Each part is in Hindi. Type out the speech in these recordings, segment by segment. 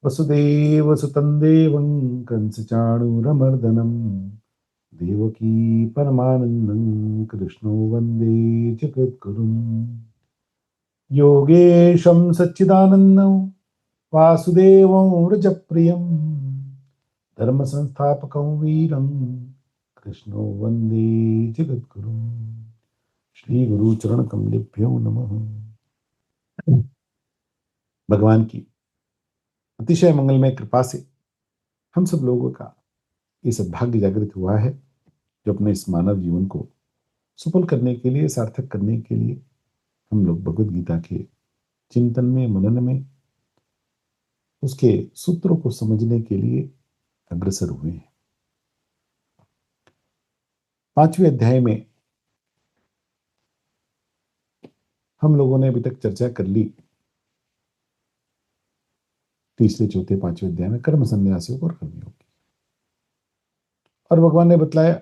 वसुदेवसुतं देवं कंसचाणूरमर्दनं देवकी परमानन्दं कृष्णो वन्दे जगद्गुरुम् योगेशं सच्चिदानन्दं वासुदेवं व्रजप्रियं धर्मसंस्थापकं वीरं कृष्णो वन्दे जगद्गुरुम् श्री गुरु चरण कमलेभ्यो नमः। भगवान की अतिशय मंगलमय कृपा से हम सब लोगों का ये सद्भाग्य जागृत हुआ है जो अपने इस मानव जीवन को सफल करने के लिए, सार्थक करने के लिए हम लोग भगवद गीता के चिंतन में, मनन में, उसके सूत्रों को समझने के लिए अग्रसर हुए हैं। 5वें अध्याय में हम लोगों ने अभी तक चर्चा कर ली तीसरे, चौथे, 5वें अध्याय में कर्म संन्यासियों और कर्मयोग की। और भगवान ने बतलाया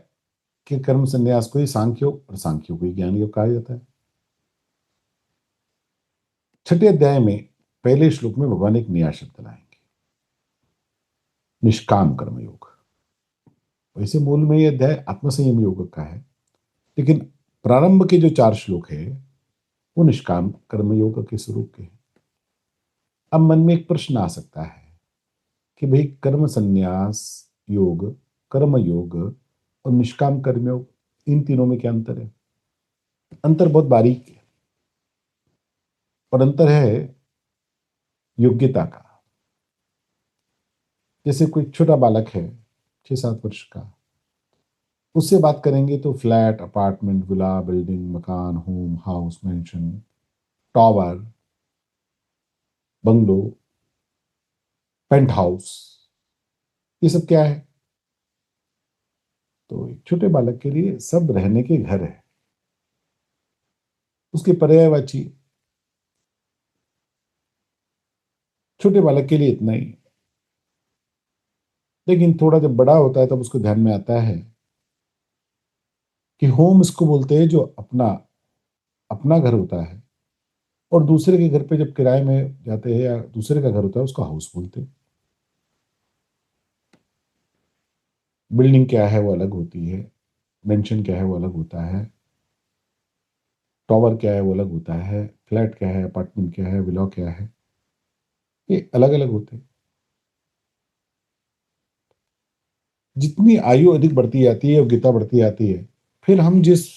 कि कर्म संन्यास को ही सांख्य योग और सांख्य को ही ज्ञान योग कहा जाता है। छठे अध्याय में पहले श्लोक में भगवान एक नया शब्द लाएंगे, निष्काम कर्मयोग। वैसे मूल में यह अध्याय आत्मसंयम योग का है, लेकिन प्रारंभ के जो 4 श्लोक है वो निष्काम कर्मयोग के स्वरूप के हैं। अब मन में एक प्रश्न आ सकता है कि भाई कर्म संन्यास योग, कर्म योग और निष्काम कर्मयोग, इन तीनों में क्या अंतर है? अंतर बहुत बारीक है, और अंतर है योग्यता का। जैसे कोई छोटा बालक है 6-7 वर्ष का, उससे बात करेंगे तो फ्लैट, अपार्टमेंट, विला, बिल्डिंग, मकान, home, house, mansion, tower, bungalow, penthouse, ये सब क्या है? तो एक छोटे बालक के लिए सब रहने के घर है, उसके पर्यायवाची। छोटे बालक के लिए इतना ही। लेकिन थोड़ा जब बड़ा होता है तब उसको ध्यान में आता है कि होम इसको बोलते हैं जो अपना अपना घर होता है, और दूसरे के घर पे जब किराए में जाते हैं या दूसरे का घर होता है उसको हाउस बोलते हैं। बिल्डिंग क्या है वो अलग होती है, मेंशन क्या है वो अलग होता है, टॉवर क्या है वो अलग होता है, फ्लैट क्या है, अपार्टमेंट क्या है, विला क्या है, ये अलग अलग होते हैं। जितनी आयु अधिक बढ़ती जाती है, योग्यता बढ़ती जाती है, फिर हम जिस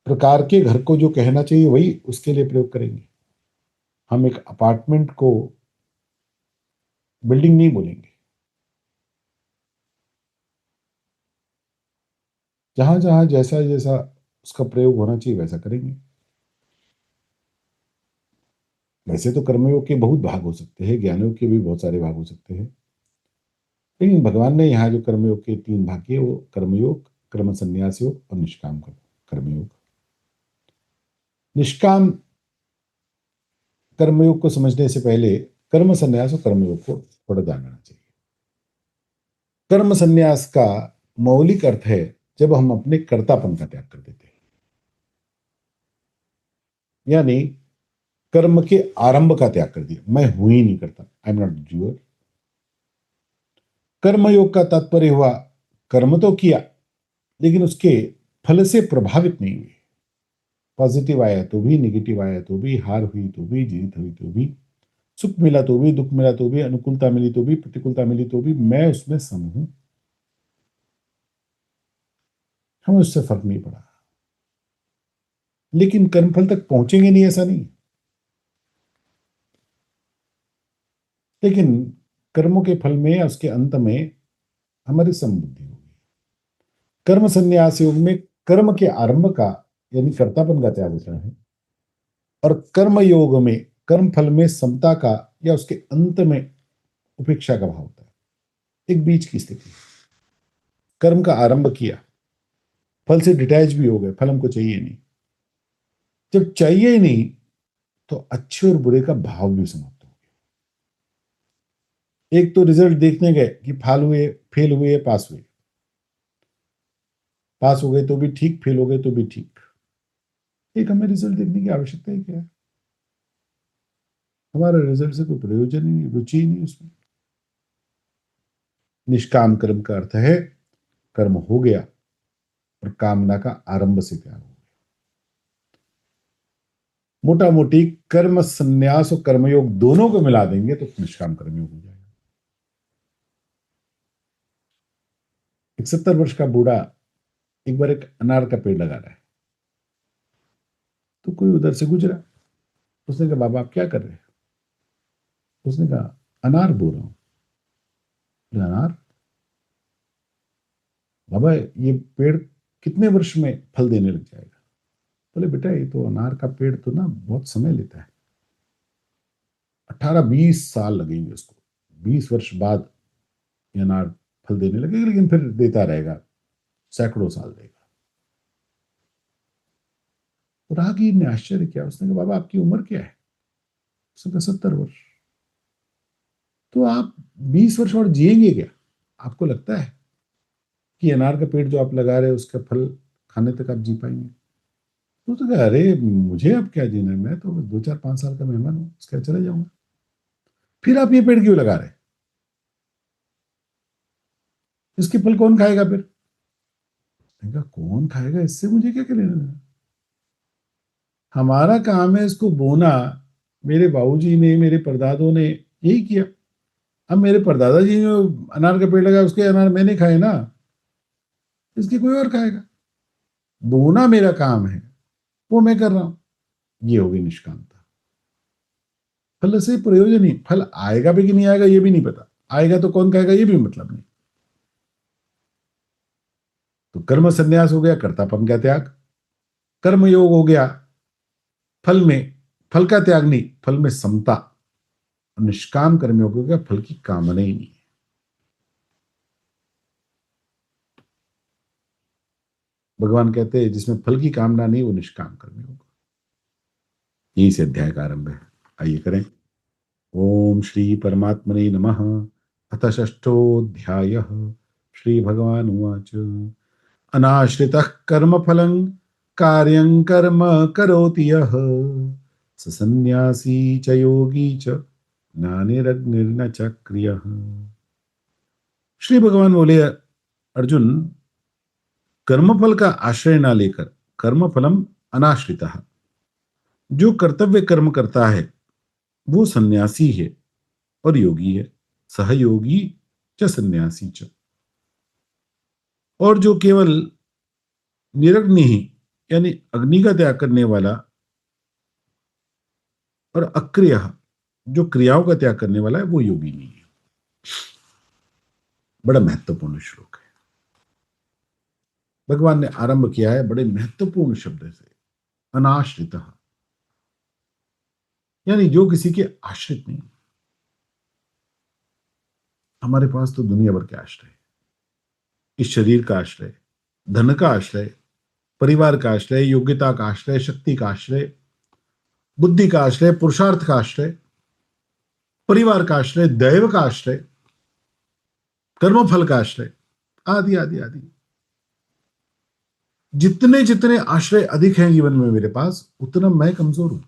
प्रकार के घर को जो कहना चाहिए वही उसके लिए प्रयोग करेंगे। हम एक अपार्टमेंट को बिल्डिंग नहीं बोलेंगे। जहां जहां जैसा जैसा उसका प्रयोग होना चाहिए वैसा करेंगे। वैसे तो कर्मयोग के बहुत भाग हो सकते हैं, ज्ञानयोग के भी बहुत सारे भाग हो सकते हैं, लेकिन भगवान ने यहाँ जो कर्मयोग के 3 भाग किए वो कर्मयोग, कर्म संन्यास योग और निष्काम कर्मयोग। निष्काम कर्मयोग को समझने से पहले कर्म संन्यास और कर्मयोग को थोड़ा जानना चाहिए। कर्म संन्यास का मौलिक अर्थ है जब हम अपने कर्तापन का त्याग कर देते हैं, यानी कर्म के आरंभ का त्याग कर दिया, मैं हूं ही नहीं करता, आई एम नॉट डूअर। कर्मयोग का तात्पर्य हुआ कर्म तो किया लेकिन उसके फल से प्रभावित नहीं हुए। पॉजिटिव आया तो भी, निगेटिव आया तो भी, हार हुई तो भी, जीत हुई तो भी, सुख मिला तो भी, दुख मिला तो भी, अनुकूलता मिली तो भी, प्रतिकूलता मिली तो भी, मैं उसमें सम हूं, हमें उससे फर्क नहीं पड़ा। लेकिन कर्मफल तक पहुंचेंगे नहीं ऐसा नहीं, लेकिन कर्मों के फल में या उसके अंत में हमारी समबुद्धि होगी। कर्म संन्यास योग में कर्म के आरंभ का यानी कर्तापन का त्याग होता है, और कर्म योग में कर्म फल में समता का या उसके अंत में उपेक्षा का भाव होता है। एक बीच की स्थिति। कर्म का आरंभ किया, फल से डिटैच भी हो गए, फल हमको चाहिए नहीं। जब चाहिए ही नहीं तो अच्छे और बुरे का भाव भी समाप्त हो गया। एक तो रिजल्ट देखने गए कि फाल हुए, फेल हुए, पास हुए, पास हो गए तो भी ठीक, फेल हो गए तो भी ठीक। एक हमें रिजल्ट देखने की आवश्यकता ही क्या है? हमारा रिजल्ट से कोई प्रयोजन ही नहीं, रुचि ही नहीं उसमें। निष्काम कर्म का अर्थ है कर्म हो गया और कामना का आरंभ से त्याग हो गया। मोटा मोटी कर्म संन्यास और कर्मयोग दोनों को मिला देंगे तो निष्काम कर्मयोग हो जाएगा। एक 70 वर्ष का बूढ़ा एक बार एक अनार का पेड़ लगा रहा है, तो कोई उधर से गुजरा, उसने कहा बाबा आप क्या कर रहे हैं? उसने कहा अनार बो रहा हूं। बोले, अनार? बाबा ये पेड़ कितने वर्ष में फल देने लग जाएगा? बोले बेटा ये तो अनार का पेड़ तो ना बहुत समय लेता है, 18-20 साल लगेंगे उसको, 20 वर्ष बाद ये अनार फल देने लगेगा, लेकिन फिर देता रहेगा, सैकड़ों साल देगा। तो राहगीर ने आश्चर्य किया, उसने कहा बाबा आपकी उम्र क्या है? उसने कहा 70 वर्ष। तो आप 20 वर्ष और जिएंगे क्या? आपको लगता है कि अनार का पेड़ जो आप लगा रहे हैं उसका फल खाने तक आप जी पाएंगे? तो उसने कहा अरे मुझे अब क्या जीना है, मैं तो 2-4-5 साल का मेहमान हूँ, उसके चले जाऊंगा। फिर आप ये पेड़ क्यों लगा रहे? इसके फल कौन खाएगा फिर? मैंने कहा कौन खाएगा इससे मुझे क्या लेना देना? हमारा काम है इसको बोना। मेरे बाबूजी ने, मेरे परदादों ने यही किया। अब मेरे परदादा जी ने अनार का पेड़ लगाया, उसके अनार मैंने खाए ना, इसके कोई और खाएगा। बोना मेरा काम है, वो मैं कर रहा हूं। ये होगी निष्कामता। फल से प्रयोजन ही, फल आएगा भी कि नहीं आएगा ये भी नहीं पता, आएगा तो कौन खाएगा ये भी मतलब नहीं। तो कर्म संन्यास हो गया कर्तापन का त्याग, कर्म योग हो गया फल में, फल का त्याग नहीं, फल में समता। निष्काम कर्मयोग हो गया फल की कामना ही नहीं है। भगवान कहते हैं जिसमें फल की कामना नहीं वो निष्काम कर्मयोग। यही से अध्याय का आरंभ है। आइए करें। ओम श्री परमात्मने नमः। अथ षष्ठोऽध्यायः। श्री भगवान उवाच अनाश्रितः कर्मफलं कार्यं कर्म करोति यः स सन्न्यासी च योगी च ज्ञानिरग्निर्न च क्रियः। श्री भगवान बोले अर्जुन, कर्मफल का आश्रय ना लेकर, कर्मफलम अनाश्रितः, जो कर्तव्य कर्म करता है वो सन्यासी है और योगी है। सहयोगी च सन्यासी च, और जो केवल निरग्नि ही यानी अग्नि का त्याग करने वाला और अक्रिय जो क्रियाओं का त्याग करने वाला है वो योगी नहीं है। बड़ा महत्वपूर्ण श्लोक है। भगवान ने आरंभ किया है बड़े महत्वपूर्ण शब्द से, अनाश्रित, यानी जो किसी के आश्रित नहीं। हमारे पास तो दुनिया भर के आश्रय, इस शरीर का आश्रय, धन का आश्रय, परिवार का आश्रय, योग्यता का आश्रय, शक्ति का आश्रय, बुद्धि का आश्रय, पुरुषार्थ का आश्रय, परिवार का आश्रय, दैव का आश्रय, कर्मफल का आश्रय, आदि आदि आदि। जितने जितने आश्रय अधिक हैं जीवन में मेरे पास, उतना मैं कमजोर हूं।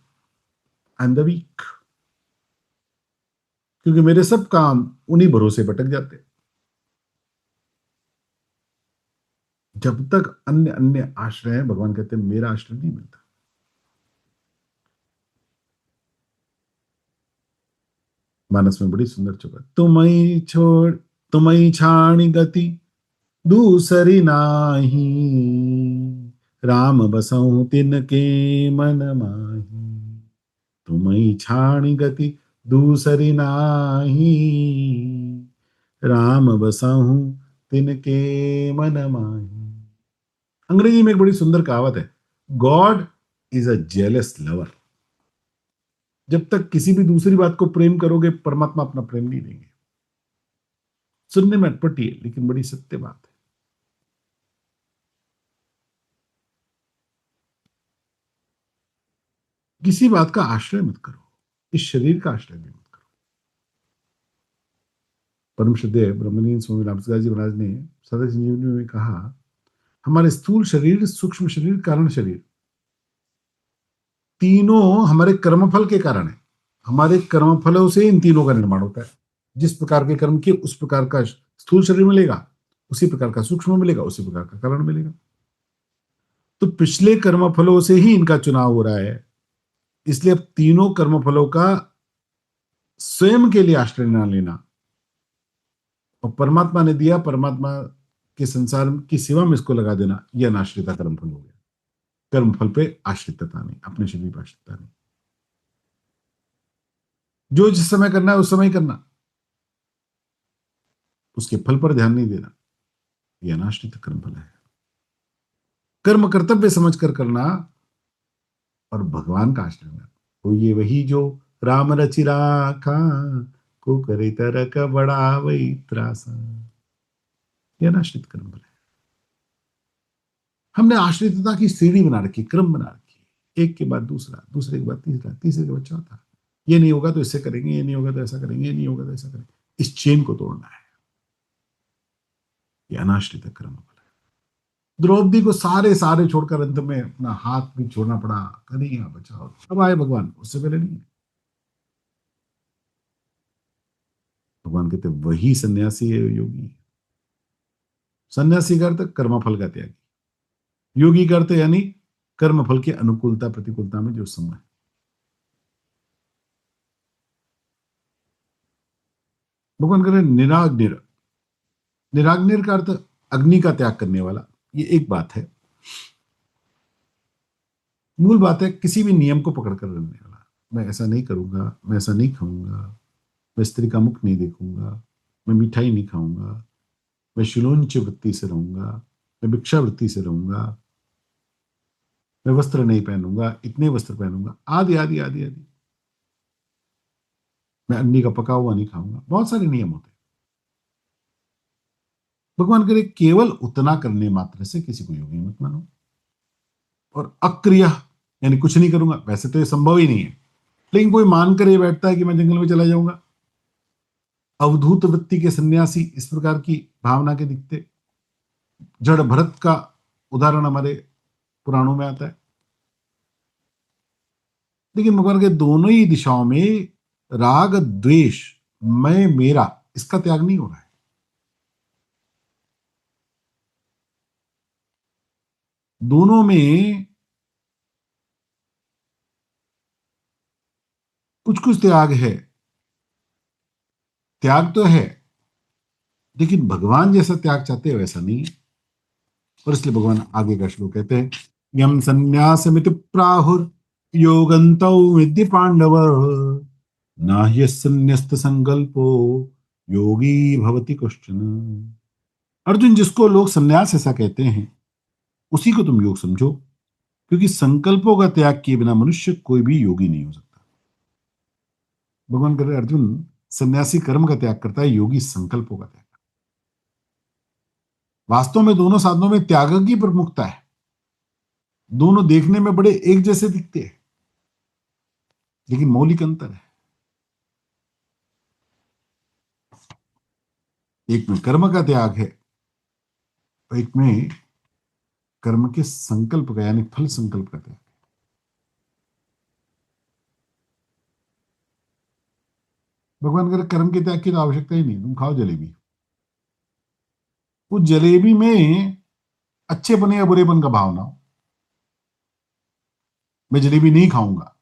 I am the weak. क्योंकि मेरे सब काम उन्हीं भरोसे भटक जाते। जब तक अन्य अन्य आश्रय है, भगवान कहते हैं मेरा आश्रय नहीं मिलता। मानस में बड़ी सुंदर चौपाई, तुम्हें छोड़ तुम्हें छाणी गति दूसरी नाही, राम बसऊं तिनके मन माही। तुम्हें छाणी गति दूसरी नाही, राम बसऊं तिनके मन माही। अंग्रेजी में एक बड़ी सुंदर कहावत है, God is a jealous lover. जब तक किसी भी दूसरी बात को प्रेम करोगे, परमात्मा अपना प्रेम नहीं देंगे। सुनने में अटपटी है लेकिन बड़ी सत्य बात है। किसी बात का आश्रय मत करो, इस शरीर का आश्रय भी मत करो। परम श्रद्धेय ब्रह्मलीन स्वामी रामसदास जी महाराज ने सदा संजीवनी में कहा, हमारे स्थूल शरीर, सूक्ष्म शरीर, कारण शरीर, तीनों हमारे कर्मफल के कारण है। हमारे कर्म फलों से इन तीनों का निर्माण होता है। जिस प्रकार के कर्म किए उस प्रकार का स्थूल शरीर मिलेगा, उसी प्रकार का सूक्ष्म मिलेगा, उसी प्रकार का कारण मिलेगा। तो पिछले कर्म फलों से ही इनका चुनाव हो रहा है। इसलिए अब तीनों कर्म फलों का स्वयं के लिए आश्रय न लेना और परमात्मा ने दिया, परमात्मा के संसार की सेवा में इसको लगा देना, यह अनाश्रिता कर्म फल हो गया। कर्म फल पे आश्रितता नहीं, अपने शरीर पर आश्रितता नहीं। जो जिस समय करना है उस समय करना, उसके फल पर ध्यान नहीं देना, यह अनाश्रित कर्म फल है। कर्म कर्तव्य समझकर करना और भगवान का आश्रय लेना। तो ये वही जो राम रचि राखा को करे तरक बड़ा वही त्रासा, यह अनाश्रित कर्म फल है। हमने आश्रितता की सीढ़ी बना रखी, क्रम बना रखी, एक के बाद दूसरा, दूसरे के बाद तीसरा, तीसरे के बाद चौथा। ये नहीं होगा तो इससे करेंगे, ये नहीं होगा तो ऐसा करेंगे, ये नहीं होगा तो ऐसा करेंगे। इस चेन को तोड़ना है, ये अनाश्रित कर्म फल है। द्रौपदी को सारे सारे छोड़कर अंत में अपना हाथ भी छोड़ना पड़ा, कन्हैया बचाओ, अब आए भगवान, उससे पहले नहीं। भगवान कहते वही सन्यासी है, योगी। सन्यासी का अर्थ कर्मफल का त्यागी, योगी का अर्थ यानी कर्मफल की अनुकूलता प्रतिकूलता में जो समय। भगवान कह रहे निराग्निर, निराग्निर का अर्थ अग्नि का त्याग करने वाला। ये एक बात है, मूल बात है किसी भी नियम को पकड़ कर रहने वाला। मैं ऐसा नहीं करूंगा, मैं ऐसा नहीं खाऊंगा, मैं स्त्री का मुख नहीं देखूंगा, मैं मिठाई नहीं खाऊंगा, मैं शिलोंच वृत्ति से रहूंगा, मैं भिक्षा वृत्ति से रहूंगा, मैं वस्त्र नहीं पहनूंगा, इतने वस्त्र पहनूंगा, आदि आदि आदि आदि, मैं अग्नि का पका हुआ नहीं खाऊंगा। बहुत सारे नियम होते हैं। भगवान करे केवल उतना करने मात्र से किसी को योगी मत मानो। और अक्रिय यानी कुछ नहीं करूंगा, वैसे तो ये संभव ही नहीं है, लेकिन कोई मानकर ये बैठता है कि मैं जंगल में चला जाऊंगा। अवधूत वृत्ति के सन्यासी इस प्रकार की भावना के दिखते। जड़ भरत का उदाहरण हमारे पुराणों में आता है। लेकिन भगवान के दोनों ही दिशाओं में राग द्वेष, मैं मेरा, इसका त्याग नहीं हो रहा है। दोनों में कुछ कुछ त्याग है, त्याग तो है, लेकिन भगवान जैसा त्याग चाहते हैं वैसा नहीं है। और इसलिए भगवान आगे का श्लोक कहते हैं, यम संन्यासमिति प्राहुर योगंतौ विद्य पांडव नाह्य संन्यस्त संकल्पो योगी भवति कश्चन। अर्जुन, जिसको लोग सन्यास ऐसा कहते हैं उसी को तुम योग समझो, क्योंकि संकल्पों का त्याग किए बिना मनुष्य कोई भी योगी नहीं हो सकता। भगवान कह रहे अर्जुन, सन्यासी कर्म का त्याग करता है, योगी संकल्पों का त्याग। वास्तव में दोनों साधनों में त्याग की प्रमुखता है। दोनों देखने में बड़े एक जैसे दिखते हैं, लेकिन मौलिक अंतर है। एक में कर्म का त्याग है, और एक में कर्म के संकल्प का यानी फल संकल्प का त्याग है। भगवान कह रहे कर्म के त्याग की तो आवश्यकता ही नहीं, तुम खाओ जलेबी। उस जलेबी में अच्छेपन या बुरेपन का भाव ना हो। मैं जलेबी नहीं खाऊंगा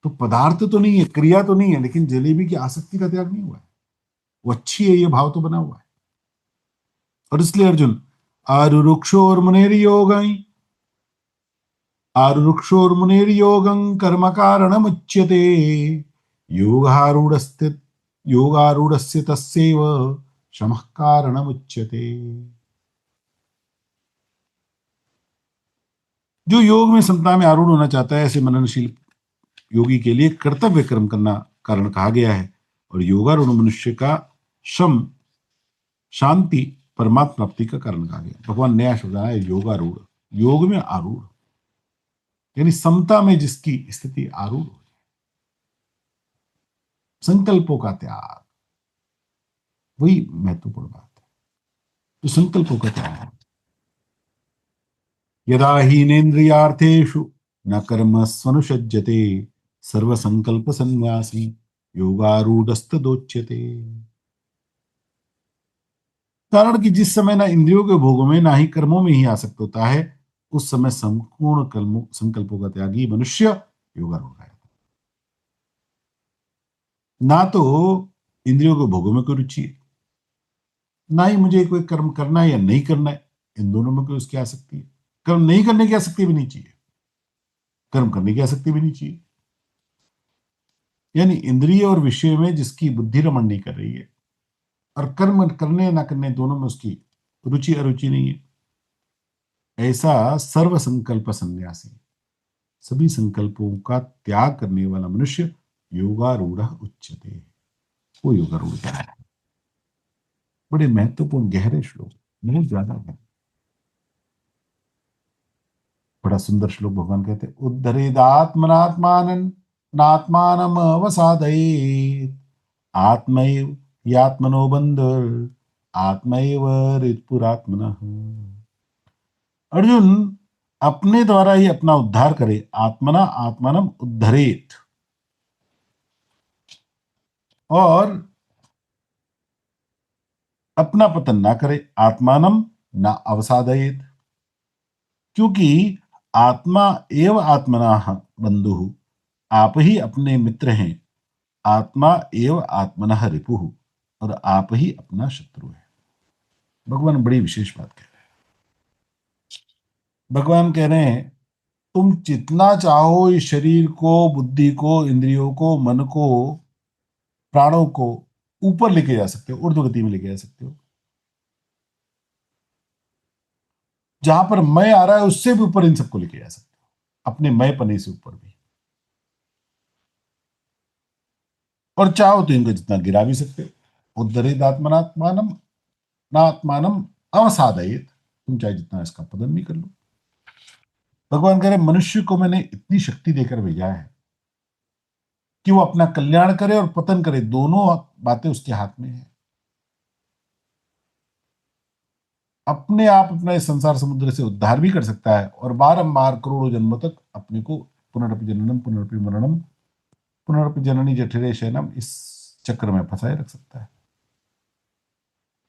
तो पदार्थ तो नहीं है, क्रिया तो नहीं है, लेकिन जलेबी की आसक्ति का त्याग नहीं हुआ है। वो अच्छी है, ये भाव तो बना हुआ है। और इसलिए अर्जुन, आरुरुक्षोर मुनेर योगं, आरुरुक्षोर मुनेर योगं कर्म कारणम उच्यते योगारूढ़स्य, योगारूढ़स्य तस्यैव शमः कारणम उच्यते। जो योग में समता में आरूढ़ होना चाहता है, ऐसे मननशील योगी के लिए कर्तव्य कर्म करना कारण कहा गया है। और योगारूढ़ मनुष्य का शम, शांति, परमात्मा प्राप्ति का कारण कहा गया। भगवान नया शब्द आया है योगारूढ़, योग में आरूढ़ यानी समता में जिसकी स्थिति आरूढ़ हो। संकल्पों का त्याग, वही महत्वपूर्ण बात है। तो संकल्पों का त्याग, यदा हीनेन्द्रियार्थेषु न कर्म स्वनुषज्यते सर्व संकल्प संन्यासी योगारूढ़स्तदोच्यते। कारण कि जिस समय ना इंद्रियों के भोगों में ना ही कर्मों में ही आसक्त होता है, उस समय संपूर्ण कर्मों संकल्पों का त्यागी मनुष्य योगारूढ़ है। ना तो इंद्रियों के भोगों में कोई रुचि है, ना ही मुझे कोई कर्म करना है या नहीं करना है, इन दोनों में कोई उसकी आसक्ति है। कर्म नहीं करने की आसक्ति भी नहीं चाहिए, कर्म करने की आसक्ति भी नहीं चाहिए। यानी इंद्रिय और विषय में जिसकी बुद्धि रमण नहीं कर रही है और कर्म करने ना करने दोनों में उसकी रुचि अरुचि नहीं है, ऐसा सर्व संकल्प संन्यासी, सभी संकल्पों का त्याग करने वाला मनुष्य योगारूढ़ उच्यते। वो योगारूढ़ क्या है? बड़े महत्वपूर्ण गहरे श्लोक, बहुत ज्यादा है। बड़ा सुंदर श्लोक भगवान कहते, उद्धरेदात्मनात्मानं नात्मानम अवसादयेत् आत्मैव यात्मनो बंधुर आत्मैव रिपुरात्मनः। अर्जुन अपने द्वारा ही अपना उद्धार करे, आत्मना आत्मानम उद्धरेत, और अपना पतन ना करे, आत्मानम ना अवसादयेत, क्योंकि आत्मा एव आत्मना बंधु, आप ही अपने मित्र हैं, आत्मा एव आत्मनः रिपुः, और आप ही अपना शत्रु है। भगवान बड़ी विशेष बात कह रहे हैं। भगवान कह रहे हैं तुम जितना चाहो इस शरीर को, बुद्धि को, इंद्रियों को, मन को, प्राणों को ऊपर लेके जा सकते हो, ऊर्ध्व गति में लेके जा सकते हो। जहां पर मैं आ रहा है उससे भी ऊपर इन सबको लेके जा सकते हो, अपने मैं पने से ऊपर भी। और चाहो तो इनको जितना गिरा भी सकते हो। उद्धरेद आत्मनात्मानम ना आत्मानम अवसादयेत, तुम चाहे जितना इसका पतन भी कर लो। भगवान कह रहे मनुष्य को मैंने इतनी शक्ति देकर भेजा है कि वो अपना कल्याण करे और पतन करे, दोनों बातें उसके हाथ में है। अपने आप अपना इस संसार समुद्र से उद्धार भी कर सकता है और बारंबार करोड़ों जन्मों तक अपने को पुनरपि जननम पुनरपि मरणम पुनरपि जननी जठरे शयनम इस चक्र में फंसाए रख सकता है।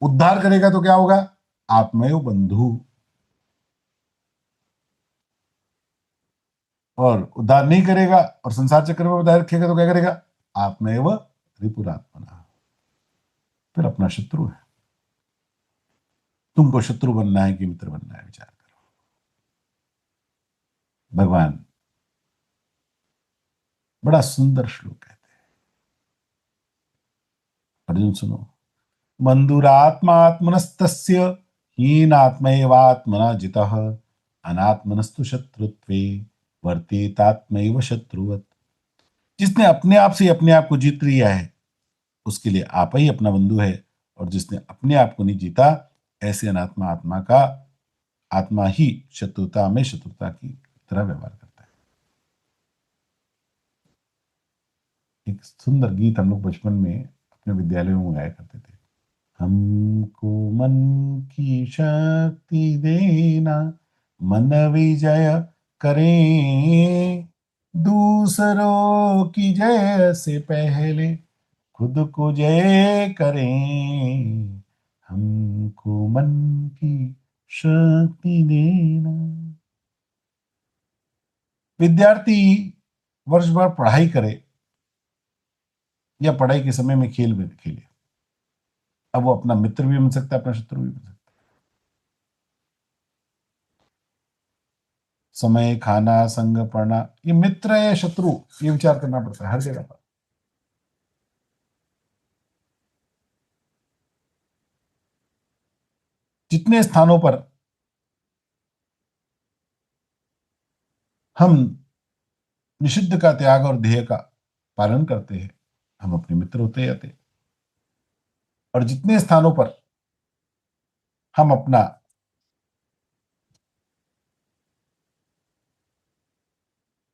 उद्धार करेगा तो क्या होगा? आत्मयो बंधु। और उद्धार नहीं करेगा और संसार चक्र में बताए रखेगा तो क्या करेगा? आत्मैव रिपुरात्मना, फिर अपना शत्रु है। तुमको शत्रु बनना है कि मित्र बनना है, विचार करो। भगवान बड़ा सुंदर श्लोक कहते हैं। अर्जुन सुनो, बंधुरात्मात्मनस्तस्य हीनात्मैवात्मना जितः अनात्मनस्तु शत्रुत्वे वर्तेतात्मैव शत्रुवत्। जिसने अपने आप से अपने आप को जीत लिया है उसके लिए आप ही अपना बंधु है, और जिसने अपने आप को नहीं जीता, ऐसे अनात्मा आत्मा का आत्मा ही शत्रुता में शत्रुता की तरह व्यवहार करता है। एक सुंदर गीत हम लोग बचपन में अपने विद्यालयों में गाया करते थे। हमको मन की शक्ति देना, मन विजय करें, दूसरों की जय से पहले खुद को जय करें, हमको मन की शक्ति देना। विद्यार्थी वर्ष भर पढ़ाई करे या पढ़ाई के समय में खेल में खेले, अब वो अपना मित्र भी बन सकता है, अपना शत्रु भी बन सकता है। समय, खाना, संग, पढ़ना, ये मित्र है या शत्रु, ये विचार करना पड़ता है हर जगह पर। जितने स्थानों पर हम निषिद्ध का त्याग और ध्येय का पालन करते हैं, हम अपने मित्र होते जाते हैं। और जितने स्थानों पर हम अपना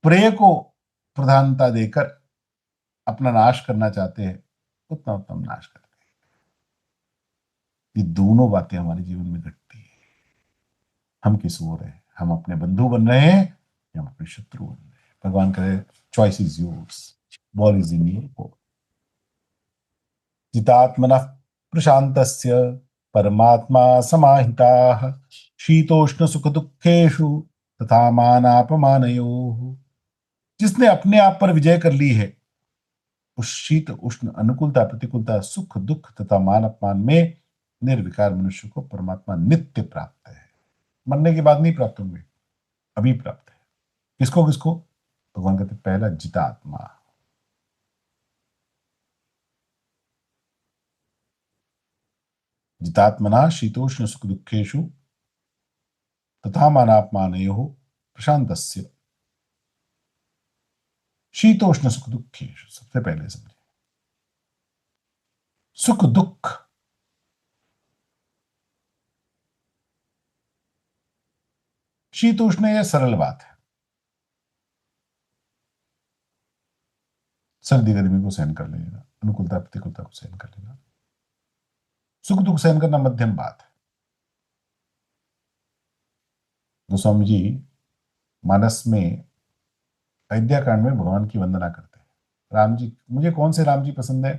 प्रेय को प्रधानता देकर अपना नाश करना चाहते हैं, उतना उतना हम नाश करते हैं। ये दोनों बातें हमारे जीवन में घटती है। हम किस ओर है? हम अपने बंधु बन रहे हैं या हम अपने शत्रु बन रहे हैं? भगवान कहे choice is yours, ball is in your. जितात्मनः प्रशान्तस्य परमात्मा समाहिताः शीतोष्ण सुख दुखेषु तथा मानापमानयोः। जिसने अपने आप पर विजय कर ली है, उस शीत उष्ण अनुकूलता प्रतिकूलता सुख दुख तथा मान अपमान में निर्विकार मनुष्य को परमात्मा नित्य प्राप्त है। मरने के बाद नहीं प्राप्त होंगे, अभी प्राप्त है। किसको किसको? भगवान कहते पहला जितात्मा, जितात्मना शीतोष्ण सुख दुखेषु तथा मानापमानयोः प्रशांतस्य। शीतोष्ण सुख दुखेषु, सबसे पहले समझे सुख दुख। शीतोष्ण यह सरल बात है, सर्दी गर्मी को सहन कर लेगा, अनुकूलता प्रतिकूलता को सहन कर लेगा। सुख दुख सहन करना मध्यम बात है। गोस्वामी जी मानस में अयोध्या कांड में भगवान की वंदना करते हैं। राम जी, मुझे कौन से राम जी पसंद है?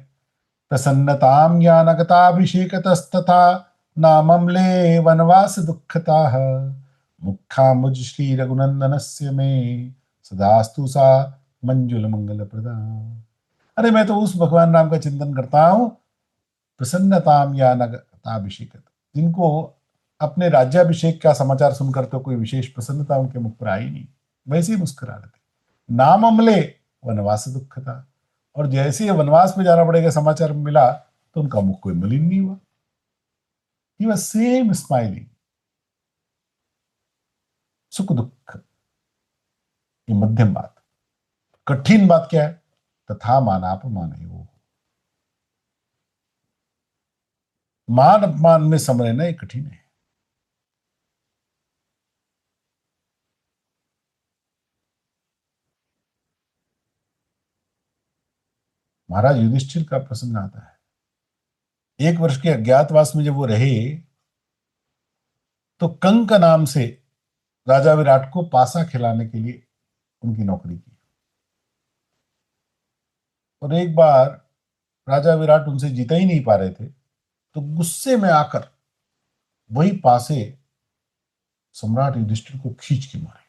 प्रसन्नताम ज्ञानगताभिषेकतस्तथा नामम्ले वनवास दुःखता मुखा मुझ श्री रघुनंदनस्य में सदास्तु सा मंजुल मंगल प्रदा। अरे मैं तो उस भगवान राम का चिंतन करता हूं, प्रसन्नताम या नगताभिषेकत, जिनको अपने राज्याभिषेक का समाचार सुनकर तो कोई विशेष प्रसन्नता उनके मुख पर आई नहीं, वैसे ही मुस्कुरा रहे थे। नाम अमले वनवास दुख था, और जैसे ही वनवास में जाना पड़ेगा समाचार मिला तो उनका मुख कोई मलिन नहीं हुआ। He was same smiling. सुख दुख ये मध्यम बात। कठिन बात क्या है? तथा मानापमान, मान अपमान में सम रहना ये कठिन है। महाराज युधिष्ठिर का प्रसंग आता है। एक वर्ष के अज्ञातवास में जब वो रहे तो कंक नाम से राजा विराट को पासा खिलाने के लिए उनकी नौकरी की। और एक बार राजा विराट उनसे जीता ही नहीं पा रहे थे, तो गुस्से में आकर वही पासे सम्राट युधिष्ठिर को खींच के मारे।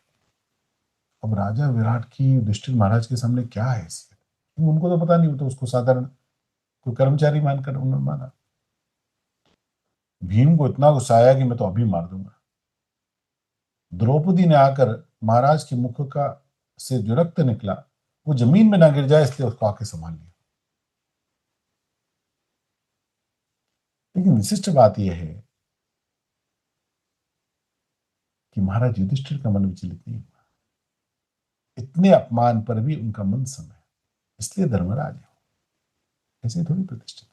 अब राजा विराट की युधिष्ठिर महाराज के सामने क्या है इसलिए उनको तो पता नहीं, होता उसको साधारण कोई कर्मचारी मानकर उन्होंने माना। भीम को इतना गुस्सा आया कि मैं तो अभी मार दूंगा। द्रौपदी ने आकर महाराज के मुख का से जो रक्त निकला वो जमीन में ना गिर जाए इसलिए उसको आके संभाल लिया। लेकिन विशिष्ट बात यह है कि महाराज युधिष्ठिर का मन विचलित नहीं हुआ। इतने अपमान पर भी उनका मन सम है, इसलिए धर्मराज है, ऐसे थोड़ी प्रतिष्ठित।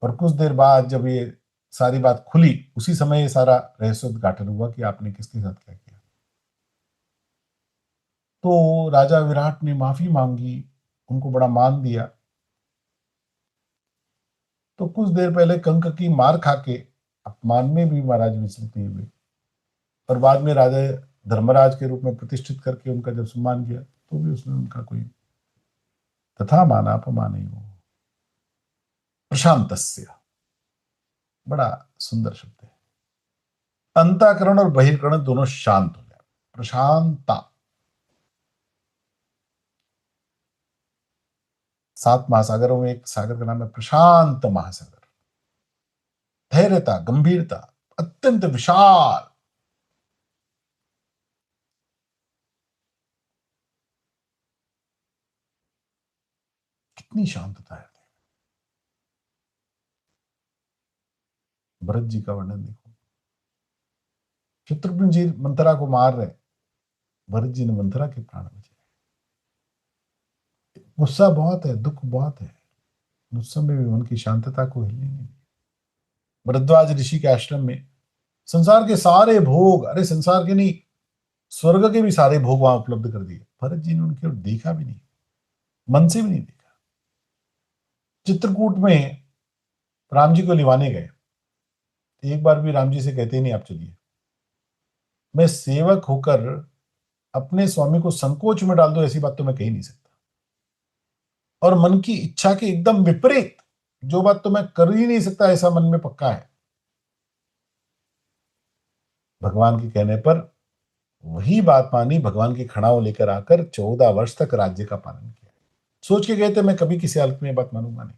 और कुछ देर बाद जब ये सारी बात खुली, उसी समय ये सारा रहस्योद्घाटन हुआ कि आपने किसके साथ क्या किया। तो राजा विराट ने माफी मांगी, उनको बड़ा मान दिया। तो कुछ देर पहले कंक की मार खा के अपमान में भी महाराज विचलित नहीं हुए, और बाद में राजा धर्मराज के रूप में प्रतिष्ठित करके उनका जब सम्मान किया तो भी उसमें उनका कोई तथा माना अपमान नहीं हो। प्रशांतस्य बड़ा सुंदर शब्द है। अंतःकरण और बहिर्करण दोनों शांत हो जाए, प्रशांता। 7 महासागरों में एक सागर का नाम है प्रशांत महासागर। धैर्यता, गंभीरता, अत्यंत विशाल। कितनी शांतता है। भरत जी का वर्णन देखो, शत्रुघ्न जी मंथरा को मार रहे, भरत जी ने मंथरा के प्राण बचाए। गुस्सा बहुत है, दुख बहुत है, उस समय भी मन की शांतता को हिलने नहीं। भरद्वाज ऋषि के आश्रम में संसार के सारे भोग, अरे संसार के नहीं स्वर्ग के भी सारे भोग वहां उपलब्ध कर दिए। भरत जी ने उनकी ओर देखा भी नहीं, मन से भी नहीं देखा। चित्रकूट में राम जी को लिवाने गए, एक बार भी राम जी से कहते ही नहीं आप चलिए। मैं सेवक होकर अपने स्वामी को संकोच में डाल दूं, ऐसी बात तो मैं कह ही नहीं सकता। और मन की इच्छा के एकदम विपरीत जो बात तो मैं कर ही नहीं सकता, ऐसा मन में पक्का है। भगवान के कहने पर वही बात मानी, भगवान की खड़ाओं लेकर आकर 14 वर्ष तक राज्य का पालन किया। सोच के गए थे मैं कभी किसी हालत में ये बात मानूंगा नहीं।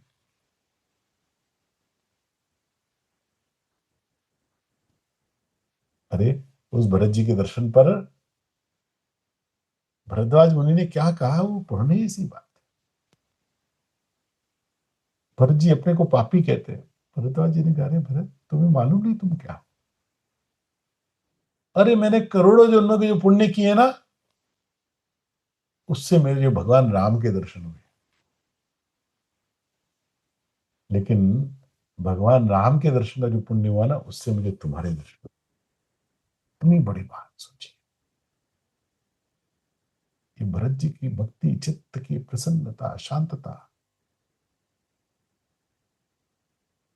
अरे उस भरत जी के दर्शन पर भरद्वाज मुनि ने क्या कहा, वो पढ़ने ऐसी बात। भरत जी अपने को पापी कहते हैं। भरद्वाज जी ने कहा, अरे भरत तुम्हें मालूम नहीं तुम क्या हो? अरे मैंने करोड़ों जन्मों के जो पुण्य किए ना, उससे मेरे जो भगवान राम के दर्शन हुए। लेकिन भगवान राम के दर्शन का जो पुण्य हुआ ना, उससे मुझे तुम्हारे दर्शन हुए। इतनी बड़ी बात सोची। ये भरत जी की भक्ति, चित्त की प्रसन्नता, शांतता,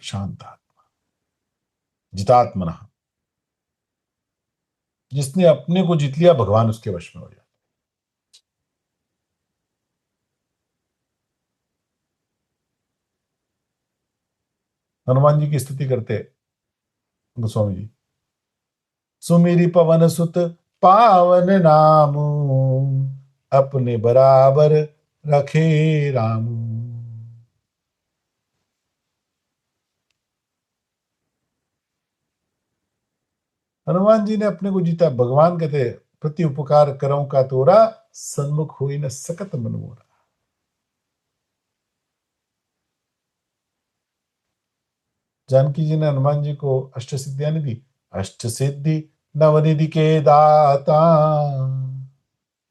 शांत आत्मा, जितात्मना। जिसने अपने को जीत लिया, भगवान उसके वश में हो जाता। हनुमान जी की स्तुति करते गोस्वामी जी, सुमिरी पवन सुत पावन नाम, अपने बराबर रखे राम। हनुमान जी ने अपने को जीता। भगवान कहते, प्रति उपकार करो का तोरा, सन्मुख हुई न सकत मन मोरा। जानकी जी ने हनुमान जी को अष्ट सिद्धियां नहीं दी? अष्ट सिद्धि नवनिधि के दाता,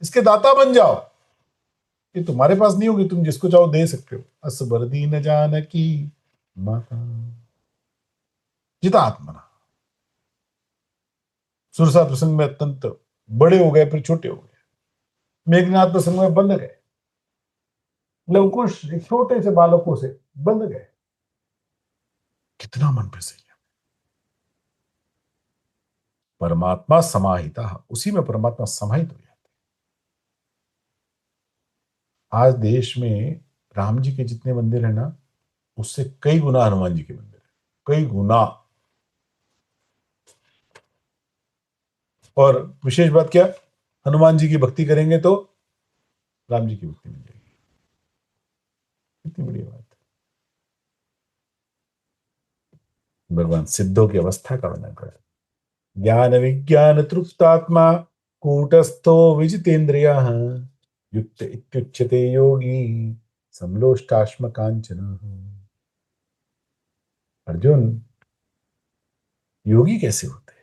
इसके दाता बन जाओ। ये तुम्हारे पास नहीं होगी, तुम जिसको चाहो दे सकते हो। असबर दीन जानकी माता, जितात्मना। सुरसा प्रसंग में अत्यंत बड़े हो गए, फिर छोटे हो गए। मेघनाथ प्रसंग में बंध गए। लवकुश एक छोटे से बालकों से बंध गए। कितना मन पे सही है। परमात्मा समाहिता, उसी में परमात्मा समाहित हो जाता है। आज देश में राम जी के जितने मंदिर है ना, उससे कई गुना हनुमान जी के मंदिर है, कई गुना। और विशेष बात क्या, हनुमान जी की भक्ति करेंगे तो राम जी की भक्ति मिल जाएगी। कितनी बड़ी बात है। भगवान सिद्धों की अवस्था का वर्णन कर, ज्ञान विज्ञान तृप्तात्मा, कूटस्थो विजितेन्द्रिय, युक्त इत्युच्यते योगी, समलोष्टाश्म कांचन। अर्जुन, योगी कैसे होते हैं?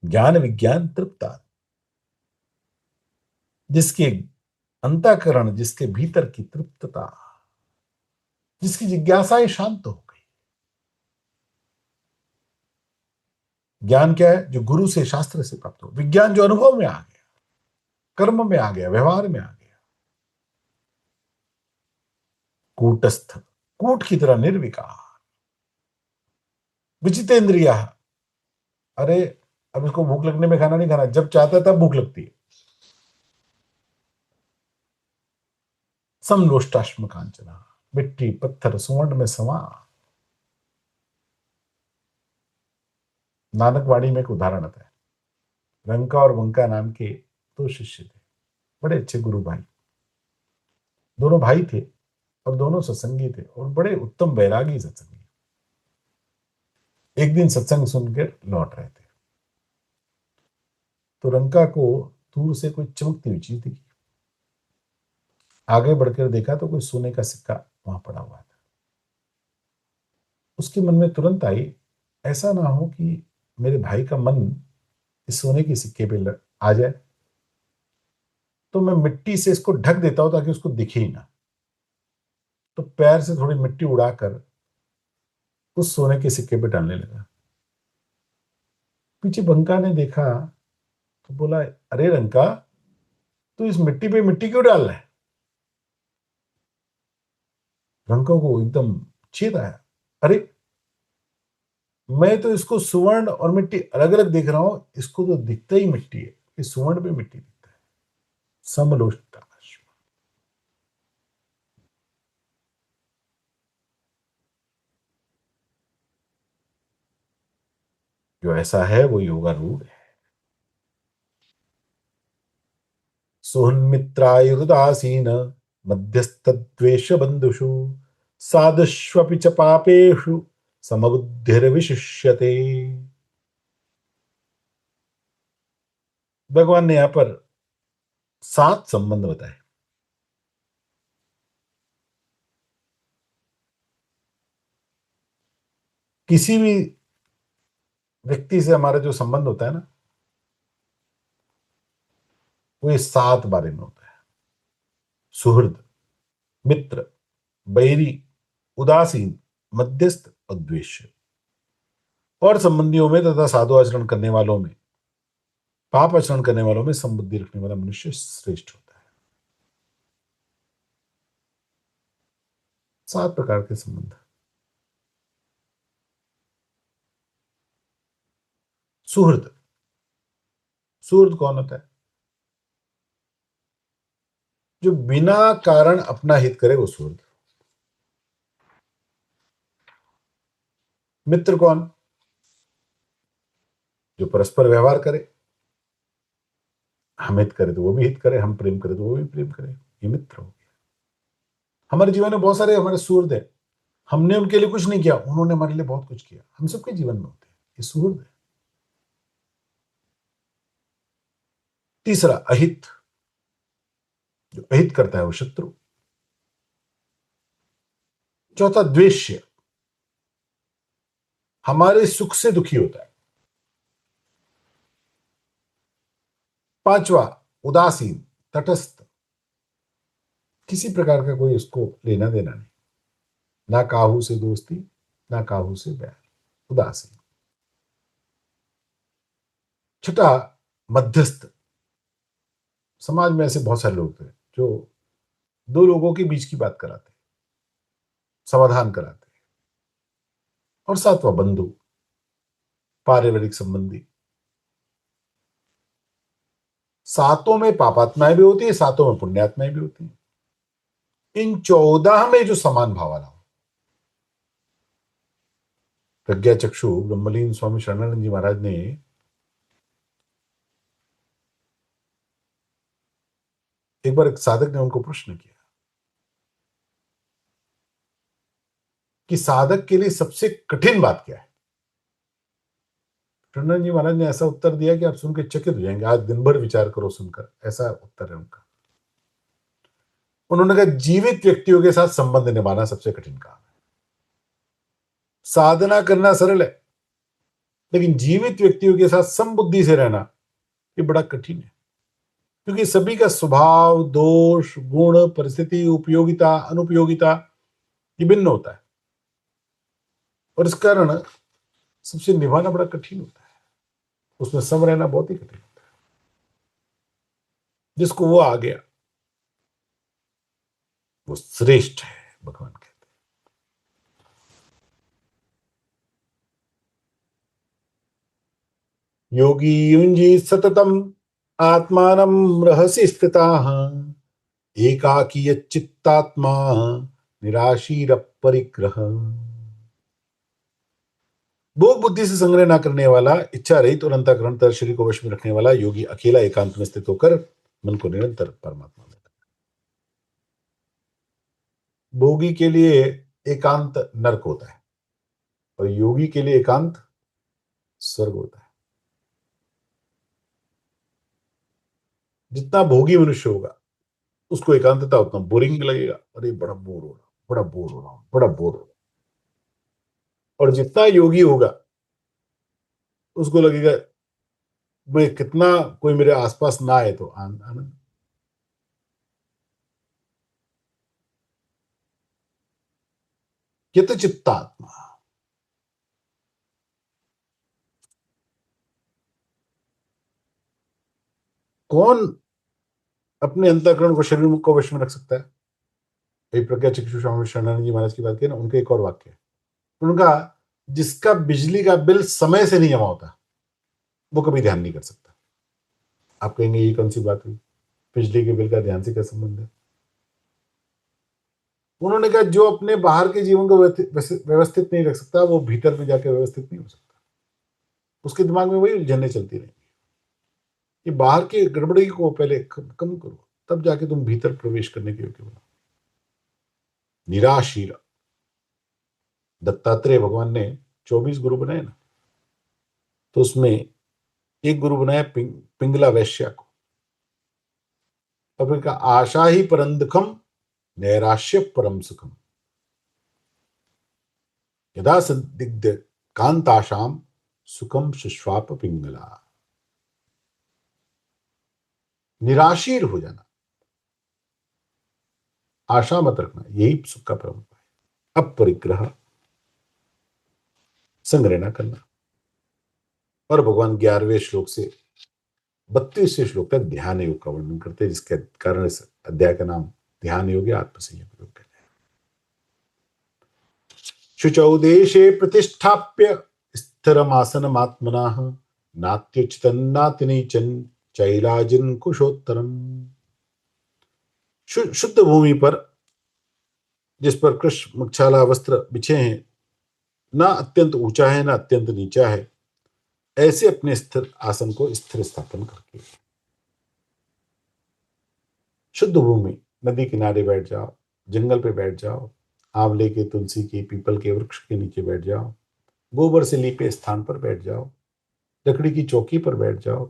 ज्ञान विज्ञान तृप्ता, जिसके अंतःकरण, जिसके भीतर की तृप्तता, जिसकी जिज्ञासाएं शांत हो गई। ज्ञान क्या है? जो गुरु से, शास्त्र से प्राप्त हो। विज्ञान जो अनुभव में आ गया, कर्म में आ गया, व्यवहार में आ गया। कूटस्थ, कूट की तरह निर्विकार। विचितेंद्रिय, अरे अब इसको भूख लगने में खाना नहीं खाना, जब चाहता है तब भूख लगती है। समलोष्टाश्म कांचना, मिट्टी पत्थर सुवर्ण में समा। नानकवाणी में एक उदाहरण आता है। रंका और बंका नाम के दो शिष्य थे, बड़े अच्छे गुरु भाई। दोनों भाई थे और दोनों सत्संगी थे और बड़े उत्तम वैरागी सत्संगी। एक दिन सत्संग सुनकर लौट रहे थे, तो रंका को दूर से कोई चमकती हुई चीज दिखी। आगे बढ़कर देखा तो कोई सोने का सिक्का वहां पड़ा हुआ था। उसके मन में तुरंत आई, ऐसा ना हो कि मेरे भाई का मन इस सोने के सिक्के पे आ जाए, तो मैं मिट्टी से इसको ढक देता हूं ताकि उसको दिखे ही ना। तो पैर से थोड़ी मिट्टी उड़ाकर उस सोने के सिक्के पे डालने लगा। पीछे बंका ने देखा तो बोला, अरे रंका, तू इस मिट्टी पे मिट्टी क्यों डाल रहा है? रंका को एकदम चेत आया, अरे मैं तो इसको सुवर्ण और मिट्टी अलग अलग देख रहा हूं, इसको तो दिखता ही मिट्टी है, ये सुवर्ण पे मिट्टी दिखता है। समलोष्टा, जो ऐसा है वो योगारूढ़ है। सुहन्मित्रायुदासीन मध्यस्थद्वेष बंधुषु साधुष्वपि च पापेषु समबुद्धिर्विशिष्यते। भगवान ने यहां पर 7 संबंध बताए। किसी भी व्यक्ति से हमारा जो संबंध होता है ना, वो ये 7 बारे में होता है। सुहृद, मित्र, बैरी, उदासीन, मध्यस्थ और द्वेष्य। और संबंधियों में तथा साधु आचरण करने वालों में, पाप आचरण करने वालों में समबुद्धि रखने वाला मनुष्य श्रेष्ठ होता है। 7 प्रकार के संबंध। सुहृद, सुहृद कौन होता है? जो बिना कारण अपना हित करे वो सुहृद। मित्र कौन? जो परस्पर व्यवहार करे, हम हित करे तो वो भी हित करे, हम प्रेम करे तो वो भी प्रेम करे, ये मित्र हो गया। हमारे जीवन में बहुत सारे हमारे सुहृद है, हमने उनके लिए कुछ नहीं किया, उन्होंने हमारे लिए बहुत कुछ किया, हम सबके जीवन में होते हैं, ये सुहृद है। तीसरा अहित, जो अहित करता है वो शत्रु। चौथा द्वेष्य, हमारे सुख से दुखी होता है। पांचवा उदासीन, तटस्थ, किसी प्रकार का कोई उसको लेना देना नहीं, ना काहू से दोस्ती ना काहू से बैर, उदासीन। छठा मध्यस्थ, समाज में ऐसे बहुत सारे लोग हैं जो दो लोगों के बीच की बात कराते हैं, समाधान कराते हैं। और सातवां बंधु, पारिवारिक संबंधी। सातों में पापात्माएं भी होती है, सातों में पुण्यात्माएं भी होती हैं। इन 14 में जो समान भावना हो। प्रज्ञा चक्षु ब्रह्मलीन स्वामी शरणानंद जी महाराज ने एक बार एक साधक ने उनको प्रश्न किया कि साधक के लिए सबसे कठिन बात क्या है। शरणानंद जी महाराज ने ऐसा उत्तर दिया कि आप सुन के चकित हो जाएंगे, आज दिन भर विचार करो सुनकर, ऐसा उत्तर है उनका। उन्होंने कहा जीवित व्यक्तियों के साथ संबंध निभाना सबसे कठिन काम है। साधना करना सरल है, लेकिन जीवित व्यक्तियों के साथ समबुद्धि से रहना ये बड़ा कठिन है, क्योंकि सभी का स्वभाव, दोष, गुण, परिस्थिति, उपयोगिता, अनुपयोगिता ये भिन्न होता है, और इस कारण सबसे निभाना बड़ा कठिन होता है, उसमें सम रहना बहुत ही कठिन होता है। जिसको वो आ गया वो श्रेष्ठ है, भगवान कहते हैं। योगी युंजी सततम आत्मानं रहसि स्थिताः एकाकी चित्तात्मा निराशीर परिग्रह। भोग बुद्धि से संग्रह न करने वाला, इच्छा रहित और अंतःकरण तर शरीर को वश में रखने वाला योगी अकेला एकांत में स्थित होकर मन को निरंतर परमात्मा में। भोगी के लिए एकांत नरक होता है और योगी के लिए एकांत स्वर्ग होता है। जितना भोगी मनुष्य होगा उसको एकांतता उतना बोरिंग लगेगा, अरे बड़ा बोर हो रहा, बड़ा बोर हो रहा हूं, बड़ा बोर हो रहा। और जितना योगी होगा उसको लगेगा भाई कितना कोई मेरे आसपास ना आए तो आनंद। ये तो चित्तात्मा। कौन अपने अंतःकरण को शरीर को वश में रख सकता है? ये प्रज्ञा चक्षु स्वामी शरणानंद जी महाराज की बात की ना, उनका एक और वाक्य है। उनका जिसका बिजली का बिल समय से नहीं जमा होता वो कभी ध्यान नहीं कर सकता। आप कहेंगे ये कौन सी बात हुई, बिजली के बिल का ध्यान से क्या संबंध है? उन्होंने कहा जो अपने बाहर के जीवन को व्यवस्थित नहीं रख सकता वो भीतर में जाकर व्यवस्थित नहीं हो सकता। उसके दिमाग में वही उलझने चलती रहेंगी कि बाहर की गड़बड़ी को पहले कम करो, तब जाके तुम भीतर प्रवेश करने के योग्य बनो। निराशीर, दत्तात्रेय भगवान ने 24 गुरु बनाए ना, तो उसमें एक गुरु बनाया पिंगला वैश्या को। और फिर कहा आशा ही परंदखम, नैराश्य परम सुखम, यदा संदिग्ध कांताशाम, सुखम सुश्वाप पिंगला। निराशीर हो जाना, आशा मत रखना, यही सुख का परम उपाय है। अब परिग्रह, संग्रह न करना। और भगवान 11वें श्लोक से 32वें श्लोक तक ध्यान योग का वर्णन करते हैं, जिसके कारण इस अध्याय का नाम ध्यान योग या आत्मसंयम योग है। शुचौ देशे प्रतिष्ठाप्य स्थिरमासनमात्मनः, नात्युचितन्नातिनीचं चैलाजिन कुशोत्तरम। शुद्ध भूमि पर जिस पर कृष्ण मक्षाला वस्त्र बिछे हैं, ना अत्यंत ऊंचा है ना अत्यंत नीचा है, ऐसे अपने स्थिर आसन को स्थिर स्थापन करके शुद्ध भूमि, नदी किनारे बैठ जाओ, जंगल पे बैठ जाओ, आंवले के, तुलसी के, पीपल के वृक्ष के नीचे बैठ जाओ, गोबर से लीपे स्थान पर बैठ जाओ, लकड़ी की चौकी पर बैठ जाओ।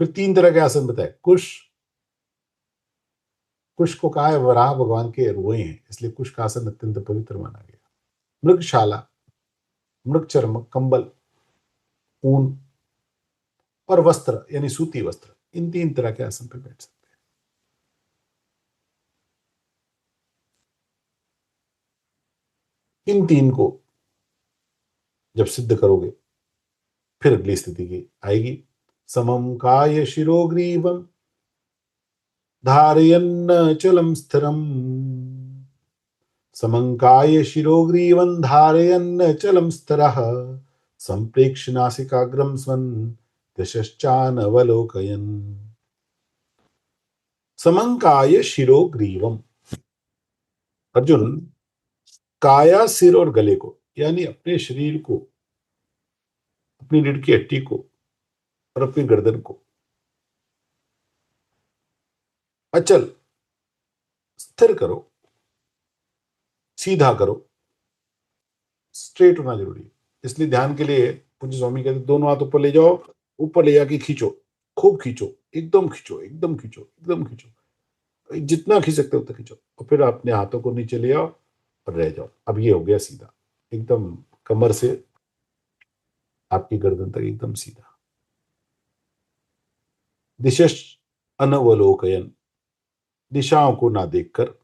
फिर 3 तरह के आसन बताए। कुश, कुश को कहा है वराह भगवान के रोए हैं, इसलिए कुश का आसन अत्यंत पवित्र माना गया। मृगशाला, मृग चर्म, कंबल, ऊन और वस्त्र यानी सूती वस्त्र, इन 3 तरह के आसन पर बैठ सकते हैं। इन 3 को जब सिद्ध करोगे, फिर अगली स्थिति की आएगी। समम काय शिरोग्रीवम, धारयन्न चलम स्थिरम। समंकाय शिरोग्रीवं धारयन्न चलम स्थिरः, संप्रेक्ष्य नासिकाग्रं स्वं दशश्चानवलोकयन्। समंकाय शिरोग्रीवम, अर्जुन काया, सिर और गले को, यानी अपने शरीर को, अपनी रीढ़ की हड्डी को और अपनी गर्दन को अचल स्थिर करो, सीधा करो। स्ट्रेट होना जरूरी है। इसलिए ध्यान के लिए पूज्य स्वामी कहते दोनों हाथ ऊपर ले जाओ, ऊपर ले जाके खींचो, खूब खींचो, एकदम खींचो, एकदम खींचो, एकदम खींचो, जितना खींच सकते हो उतना खींचो। और फिर अपने हाथों को नीचे ले आओ और रह जाओ। अब ये हो गया सीधा, एकदम कमर से आपकी गर्दन तक एकदम सीधा। दिशश अनवलोकयन, दिशाओं को ना देखकर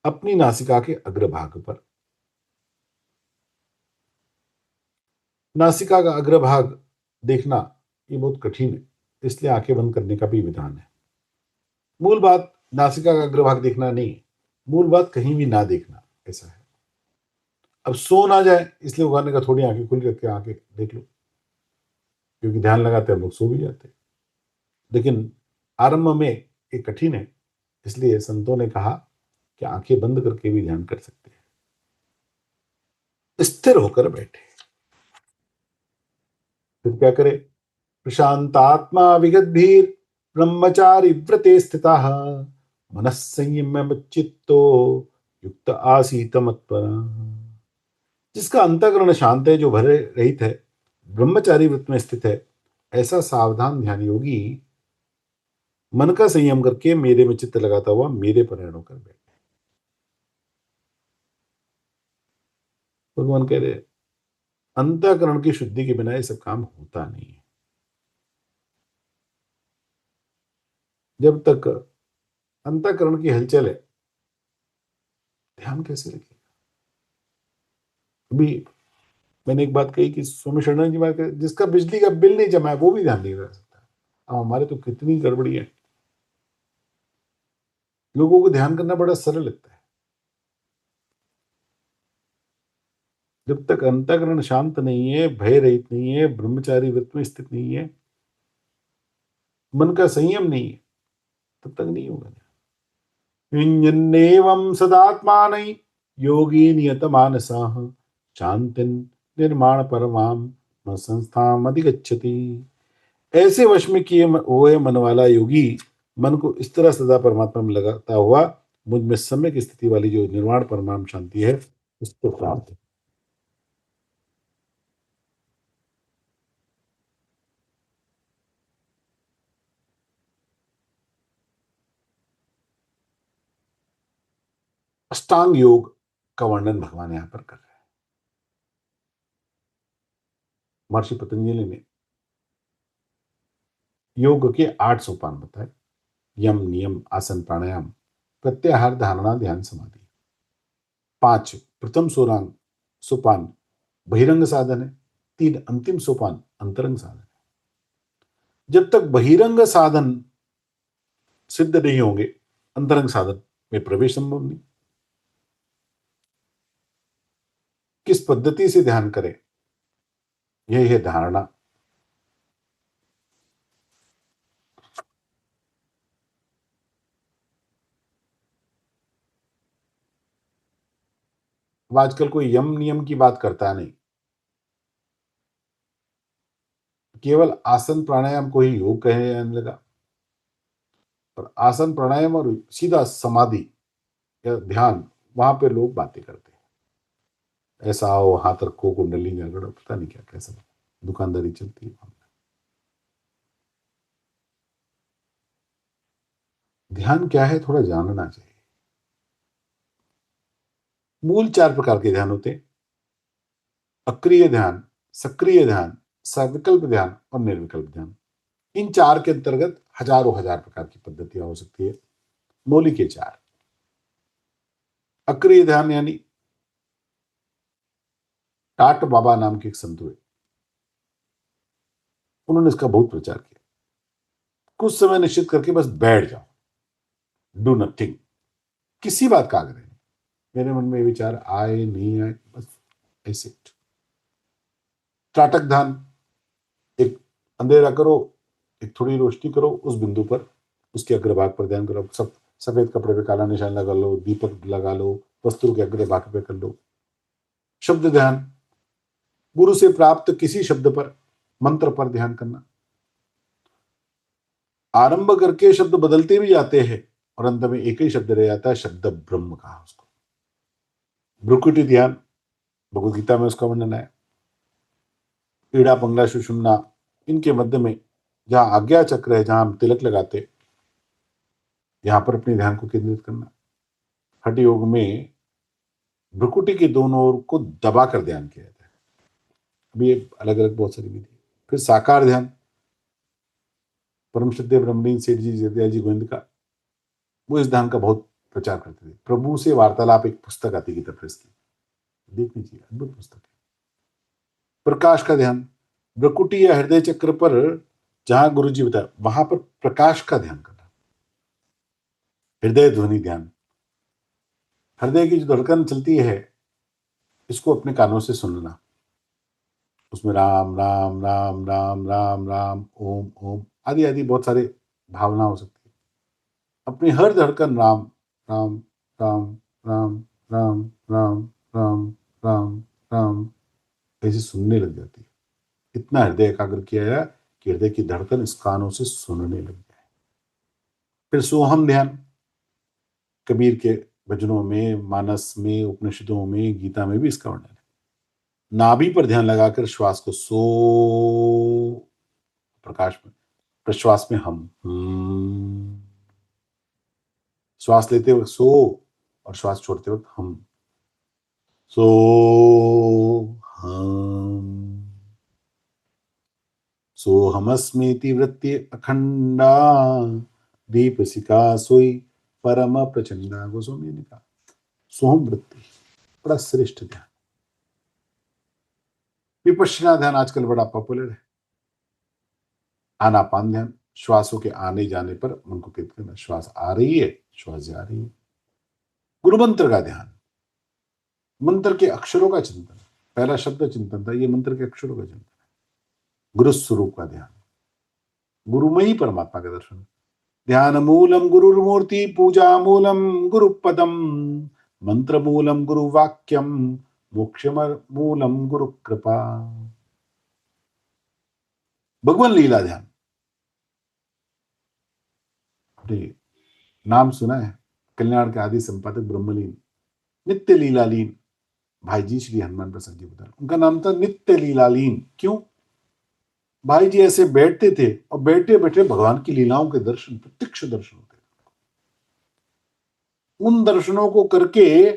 अपनी नासिका के अग्रभाग पर। नासिका का अग्रभाग देखना ये बहुत कठिन है, इसलिए आंखें बंद करने का भी विधान है। मूल बात नासिका का अग्रभाग देखना नहीं है, मूल बात कहीं भी ना देखना, ऐसा है। अब सो ना जाए इसलिए भगवान ने कहा थोड़ी आंखें खुली रख के आंखें देख लो, क्योंकि ध्यान लगाते हम लोग सो भी जाते हैं। लेकिन आरंभ में ये कठिन है, इसलिए संतों ने कहा कि आंखें बंद करके भी ध्यान कर सकते हैं। स्थिर होकर बैठे, फिर क्या करे? प्रशांतात्मा विगद्भीर ब्रह्मचारी व्रते स्थिता, मनः संयम्य चित्तो युक्त आसीत मत्परा। जिसका अंतःकरण शांत है, जो भरे रहित है, ब्रह्मचारी व्रत में स्थित है, ऐसा सावधान ध्यान योगी मन का संयम करके मेरे में चित्त लगाता हुआ मेरे पर अड़ो कर बैठे। भगवान कह रहे अंतःकरण की शुद्धि के बिना ये सब काम होता नहीं है। जब तक अंतःकरण की हलचल है, ध्यान कैसे लगेगा? अभी मैंने एक बात कही कि स्वामी शरण की बात कही, जिसका बिजली का बिल नहीं जमा है वो भी ध्यान नहीं रख सकता। अब हमारे तो कितनी गड़बड़ी है, लोगों को ध्यान करना बड़ा सरल लगता है, जब तक अंतःकरण शांत नहीं है, भय रहित नहीं है, ब्रह्मचारी वृत्त में स्थित नहीं है, मन का संयम नहीं है, तब तक नहीं होगा। युञ्जन्नेवं सदात्मानै योगी नियतमानसः शान्तिं निर्माण परमां न संस्थाम अधिगच्छति। ऐसे वश में किए हुए मन वाला योगी मन को इस तरह सदा परमात्मा में लगाता हुआ मुझ में सम्यक स्थिति वाली जो निर्वाण परमाम शांति है उसको प्राप्त है। अष्टांग योग का वर्णन भगवान यहां पर कर रहे हैं। महर्षि पतंजलि ने योग के 8 सोपान बताए। यम, नियम, आसन, प्राणायाम, प्रत्याहार, धारणा, ध्यान, समाधि। 5 प्रथम सोपान बहिरंग साधन है। 3 अंतिम सोपान अंतरंग साधन है। जब तक बहिरंग साधन सिद्ध नहीं होंगे, अंतरंग साधन में प्रवेश संभव नहीं। किस पद्धति से ध्यान करें, यही है धारणा। अब आजकल कोई यम नियम की बात करता नहीं, केवल आसन प्राणायाम को ही योग कहने लगा। पर आसन प्राणायाम और सीधा समाधि या ध्यान, वहां पे लोग बातें करते हैं। ऐसा आओ, हाथ रखो, कुंडली में अगड़ो, पता नहीं क्या कैसा दुकानदारी चलती है। ध्यान क्या है, थोड़ा जानना चाहिए। मूल 4 प्रकार के ध्यान होते हैं। अक्रिय ध्यान, सक्रिय ध्यान, सविकल्प ध्यान और निर्विकल्प ध्यान। इन 4 के अंतर्गत हजारों हजार प्रकार की पद्धतियां हो सकती है। मौलिक ये 4। अक्रिय ध्यान यानी टाट बाबा नाम के एक संत हुए, उन्होंने इसका बहुत प्रचार किया। कुछ समय निश्चित करके बस बैठ जाओ, डू नथिंग, किसी बात का आग्रह नहीं। मेरे मन में विचार आए नहीं आए, बस ऐसे। त्राटक ध्यान, एक अंधेरा करो, एक थोड़ी रोशनी करो, उस बिंदु पर, उसके अग्रभाग पर ध्यान करो। सब सफेद कपड़े पे काला निशान लगा लो, दीपक लगा लो, वस्त्र के अग्रभाग पे कर लो। शब्द ध्यान, गुरु से प्राप्त किसी शब्द पर, मंत्र पर ध्यान करना। आरंभ करके शब्द बदलते भी जाते हैं और अंत में एक ही शब्द रह जाता है, शब्द ब्रह्म कहा उसको। भ्रुकुटी ध्यान, भगवद गीता में उसका वर्णन है। ईड़ा, पंगला, सुषुम्ना, इनके मध्य में जहां आज्ञा चक्र है, जहां हम तिलक लगाते, यहां पर अपने ध्यान को केंद्रित करना। हठ योग में भ्रुकुटी के दोनों ओर को दबाकर ध्यान किया जाता है। अभी अलग अलग बहुत सारी विधि। फिर साकार ध्यान, परम श्रद्धेय ब्रह्मलीन सेठ जी, जदिया जी गोविंद का, वो इस ध्यान का बहुत प्रचार करते थे। प्रभु से वार्तालाप एक पुस्तक आती गीता प्रेस की, देखनी चाहिए, अद्भुत पुस्तक है। प्रकाश का ध्यान, भ्रुकुटी या हृदय चक्र पर जहां गुरु जी बताया, वहां पर प्रकाश का ध्यान करना। हृदय ध्वनि ध्यान, हृदय की जो धड़कन चलती है, इसको अपने कानों से सुनना। उसमें राम राम राम राम राम राम, ओम ओम आदि आदि बहुत सारे भावना हो सकती है। अपनी हर धड़कन राम राम राम राम राम राम राम राम राम ऐसे सुनने लग जाती है। इतना हृदय एकाग्र किया है कि हृदय की धड़कन इस कानों से सुनने लग जाए। फिर सोहम ध्यान, कबीर के भजनों में, मानस में, उपनिषदों में, गीता में भी इसका वर्णन है। नाभि पर ध्यान लगाकर श्वास को सो, प्रकाश में, प्रश्वास में हम, श्वास लेते वक्त सो और श्वास छोड़ते वक्त हम, सो हम, सोहमस्मीति वृत्ति अखंडा, दीपशिखा सोई परम प्रचंडा। गोस्वामी ने कहा सोहम वृत्ति बड़ा श्रेष्ठ ध्यान। विपश्यना ध्यान आजकल बड़ा पॉपुलर है। आनापान ध्यान, श्वासों के आने जाने पर मन को केंद्रित करना, श्वास आ रही है, श्वास जा रही है। गुरु मंत्र का ध्यान, मंत्र के अक्षरों का चिंतन, पहला शब्द चिंतन था, ये मंत्र के अक्षरों का चिंतन है। गुरु स्वरूप का ध्यान, गुरुमयी परमात्मा का दर्शन। ध्यान मूलम गुरुर्मूर्ति, पूजा मूलम गुरुपदम, मंत्र मूलम गुरुवाक्यम, मोक्ष मूलम गुरु कृपा। भगवान लीला ध्यान, नाम सुना है, कल्याण के आदि संपादक ब्रह्मलीन, नित्य लीलालीन भाई जी श्री हनुमान प्रसाद जी बता, उनका नाम था नित्य लीलालीन। क्यों? भाई जी ऐसे बैठते थे और बैठे बैठे भगवान की लीलाओं के दर्शन, प्रत्यक्ष दर्शन होते। उन दर्शनों को करके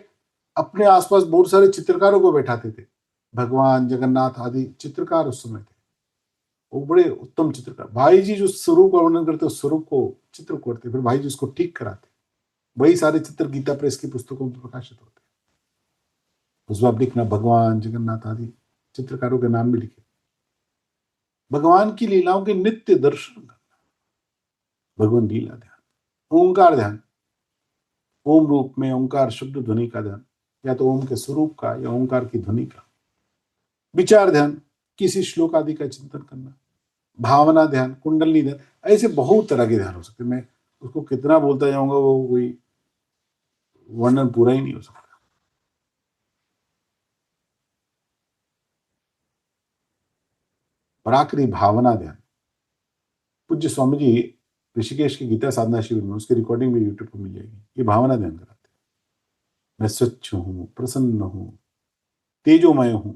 अपने आसपास बहुत सारे चित्रकारों को बैठाते थे। भगवान जगन्नाथ आदि चित्रकार उस समय थे, वो बड़े उत्तम चित्रकार। भाई जी जो स्वरूप का वर्णन करते, उस स्वरूप को चित्र करते, फिर भाई जी उसको ठीक कराते। वही सारे चित्र गीता प्रेस की पुस्तकों में प्रकाशित होते। उसमें आप लिखना भगवान जगन्नाथ आदि चित्रकारों के नाम भी लिखे। भगवान की लीलाओं के नित्य दर्शन करना, भगवान लीला ध्यान। ओंकार ध्यान, ओम रूप में ओंकार शब्द ध्वनि का ध्यान, या तो ओम के स्वरूप का या ओंकार की ध्वनि का। विचार ध्यान, किसी श्लोक आदि का चिंतन करना। भावना ध्यान, कुंडली ध्यान, ऐसे बहुत तरह के ध्यान हो सकते। मैं उसको कितना बोलता जाऊंगा वो कोई वर्णन पूरा ही नहीं हो सकता। और आखिरी भावना ध्यान। पूज्य स्वामी जी ऋषिकेश की गीता साधना शिविर में, उसकी रिकॉर्डिंग भी यूट्यूब पर मिल जाएगी, ये भावना ध्यान कराते हैं। मैं स्वच्छ हूं, प्रसन्न हूं, तेजोमय हूं।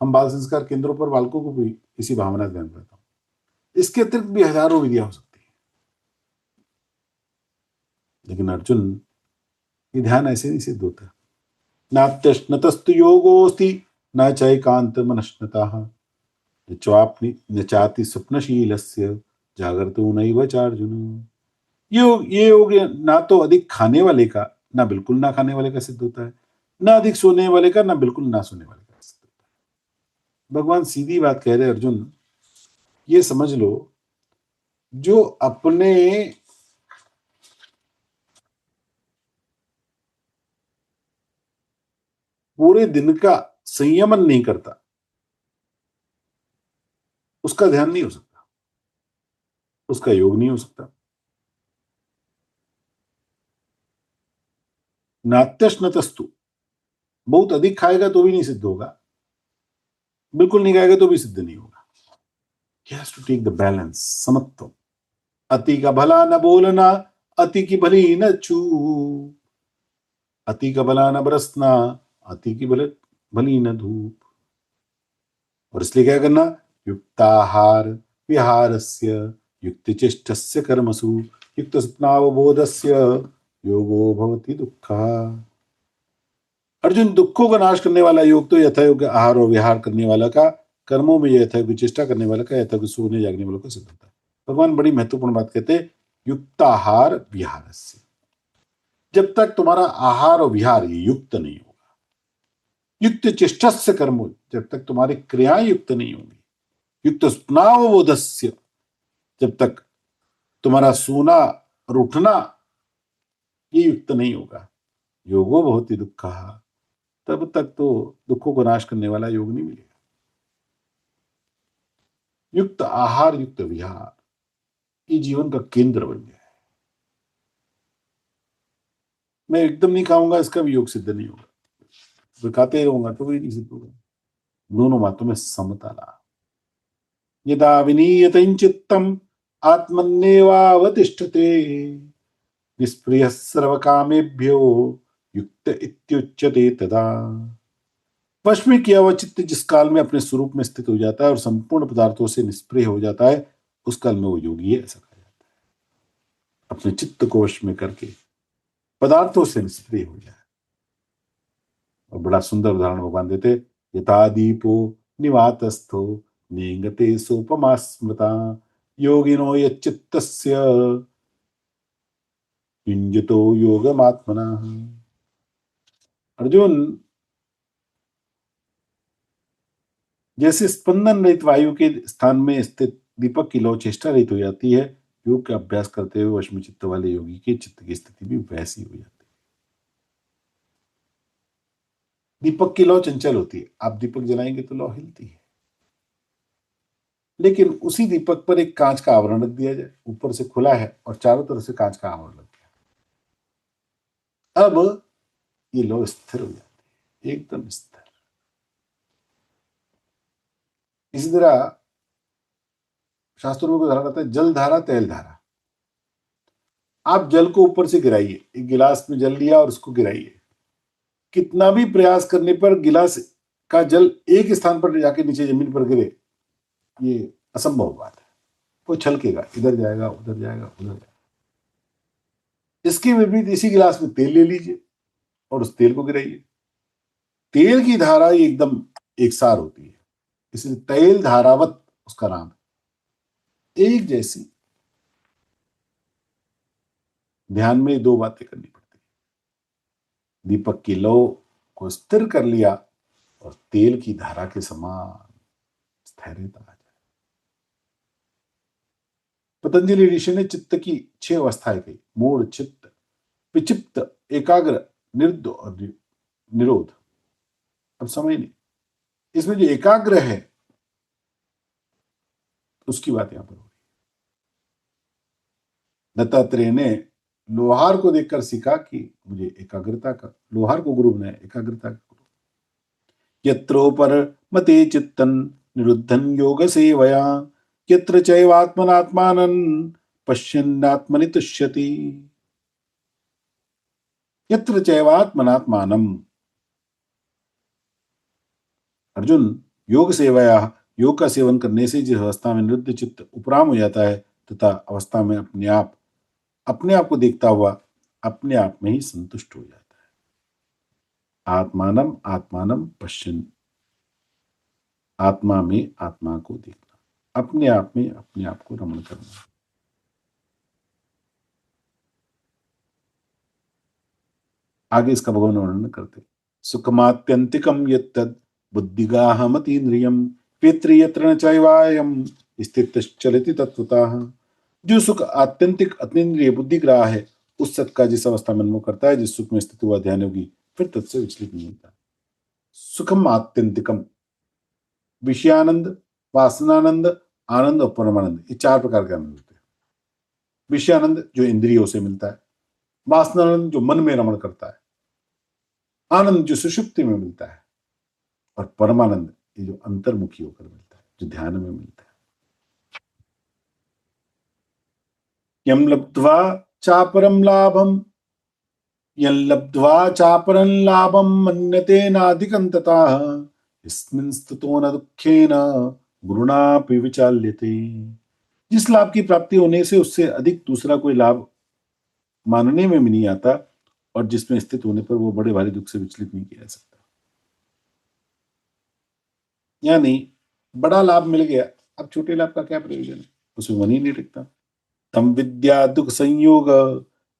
हम बाल संस्कार केंद्रों पर बालकों को भी इसी भावना ध्यान कराता हूं। इसके अतिरिक्त भी हजारों विधियां हो सकती है, लेकिन अर्जुन ये ध्यान ऐसे नहीं सिद्ध होता। नात्यश्नतस्तु योगोस्ति न चैकांत मनश्नतः, न चाति स्वप्नशीलस्य जागर्तो नैव चार्जुन। ये योग ना तो अधिक खाने वाले का, ना बिल्कुल ना खाने वाले का सिद्ध होता है, ना अधिक सोने वाले का, ना बिल्कुल ना सोने वाले का सिद्ध होता है। भगवान सीधी बात कह रहे अर्जुन, ये समझ लो, जो अपने पूरे दिन का संयमन नहीं करता, उसका ध्यान नहीं हो सकता, उसका योग नहीं हो सकता। नात्यश्नतस्तु, बहुत अधिक खाएगा तो भी नहीं सिद्ध होगा, बिल्कुल नहीं खाएगा तो भी सिद्ध नहीं होगा। He has to take the balance, समत्व। अति का भला न बोलना, अति की भली न छू, अति का भला न बरसना, अति की भली न धूप। और इसलिए क्या करना? युक्ताहार विहारस्य युक्त चेष्टस्य कर्मसु युक्त स्वप्नावबोधस्य योगो भवति दुःखः। अर्जुन, दुखों का नाश करने वाला योग तो यथायोग्य आहार और विहार करने वाला का, कर्मों में यथायोग्य चेष्टा करने वाला का, यथायोग्य सोने जागने वालों का सिद्ध होता है। भगवान बड़ी महत्वपूर्ण बात कहते हैं, युक्ताहार विहारस्य। जब तक तुम्हारा आहार और विहार युक्त नहीं होगा, युक्त चेष्टस्य कर्म, जब तक तुम्हारी क्रियाएं युक्त नहीं होंगी, युक्त स्नावबोधस्य, जब तक तुम्हारा सोना और उठना ये युक्त नहीं होगा, योगो भवति दुःखः, तब तक तो दुखों को नाश करने वाला योग नहीं मिलेगा। युक्त आहार युक्त विहार, ये जीवन का केंद्र बन गया है। मैं एकदम नहीं खाऊंगा, इसका भी योग सिद्ध नहीं होगा, तो खाते ही रहूंगा तो भी नहीं सिद्ध होगा। दोनों बातों में समता ला। यदा विनीयत चित्तम आत्मन्येवावतिष्ठते, निष्प्रिय सर्वकामेभ्यो युक्त इत्युच्यते तदा। वश में किया हुआ चित्त जिस काल में अपने स्वरूप में स्थित हो जाता है और संपूर्ण पदार्थों से निष्प्रिय हो जाता है, उस काल में वो योगी है, ऐसा कहा जाता है। अपने चित्त को वश में करके पदार्थों से निष्प्रिय हो जाए। और बड़ा सुंदर उदाहरण भगवान देते, यथा दीपो निवातस्थो नेंगते सोपमा स्मृता, योगिनो यच्चित्तस्य युञ्जतो योगमात्मना। अर्जुन, जैसे स्पंदन रहित वायु के स्थान में स्थित दीपक की लौ चेष्टा रहित हो जाती है, योग का अभ्यास करते हुए वश में चित्त वाले योगी के चित्त की स्थिति भी वैसी हो जाती है। दीपक की लौ चंचल होती है, आप दीपक जलाएंगे तो लौ हिलती है, लेकिन उसी दीपक पर एक कांच का आवरण रख दिया जाए, ऊपर से खुला है और चारों तरफ से कांच का आवरण लग गया, अब ये लौ स्थिर हो जाती है, एकदम स्थिर। इसी तरह शास्त्रों में उदाहरण आता है, जल धारा तेल धारा। आप जल को ऊपर से गिराइए, एक गिलास में जल लिया और उसको गिराइए, कितना भी प्रयास करने पर गिलास का जल एक स्थान पर जाके नीचे जमीन पर गिरे, ये असंभव बात है। वो छलकेगा, इधर जाएगा, उधर जाएगा, उधर जाएगा। इसके विपरीत इसी गिलास में तेल ले लीजिए और उस तेल को गिराइए, तेल की धारा एकदम एकसार होती है, इसलिए तेल धारावत उसका नाम है, एक जैसी। ध्यान में दो बातें करनी पड़ती है, दीपक की लौ को स्थिर कर लिया और तेल की धारा के समान स्थैर्यता आ जाए। पतंजलि ऋषि ने चित्त की 6 अवस्थाएं कही, मूढ़, चित्त, विचित्त, एकाग्र, निर्द और निरोध। अब समझ नहीं, इसमें जो एकाग्र है उसकी बात यहां पर हो रही है। दत्तात्रेय ने लोहार को देखकर सीखा कि मुझे एकाग्रता का, लोहार को गुरु बनाया, एकाग्रता का गुरु। यत्रोपर मते चित्तन निरुद्धन योग सेवया, यत्र चैवात्मनात्मानं पश्यन्नात्मनि तुष्यति। यत्र चैवात्मनात्मानं, अर्जुन, योग सेवया, योग का सेवन करने से जिस अवस्था में निरुद्ध चित्त उपराम हो जाता है तथा अवस्था में अपने आप को देखता हुआ अपने आप में ही संतुष्ट हो जाता है। आत्मानम आत्मानम पश्यन्, आत्मा में आत्मा को देखना, अपने आप में अपने आप को रमण करना। आगे इसका भगवान वर्णन करते, सुखमात्यंतिकम यत्तद् बुद्धिगाहमतीन्द्रियम पितृ यत्र न चैवायम स्थितश्चलति तत्वतः। जो सुख आत्यंतिक अतीन्द्रिय बुद्धिग्राह है, उस सत का जिस अवस्था में अनुभव करता है, जिस सुख में स्थित हुआ ध्यान योगी फिर तत्से विचलित नहीं होता। सुखम आत्यंतिकम, विषयानंद, वासनानंद, आनंद और परमानंद, ये 4 प्रकार के आनंद होते हैं। विषयानंद जो इंद्रियों से मिलता है, वासनानंद जो मन में रमण करता है, आनंद जो सुषुप्ति में मिलता है, और परमानंद ये जो अंतर्मुखी होकर मिलता है, जो ध्यान में मिलता है। यम लब्ध्वा चापरम लाभम, यं लब्ध्वा चापरं लाभं मन्यते नाधिकं ततः यस्मिन् स्थितो न दुःखेन गुरुणापि विचाल्यते। जिस लाभ की प्राप्ति होने से उससे अधिक दूसरा कोई लाभ मानने में भी नहीं आता, और जिसमें स्थित होने पर वो बड़े भारी दुख से विचलित नहीं किया जा सकता। यानी बड़ा लाभ मिल गया, अब छोटे लाभ का क्या प्रयोजन है, उसमें मन ही नहीं टिकता। तम विद्या दुख संयोग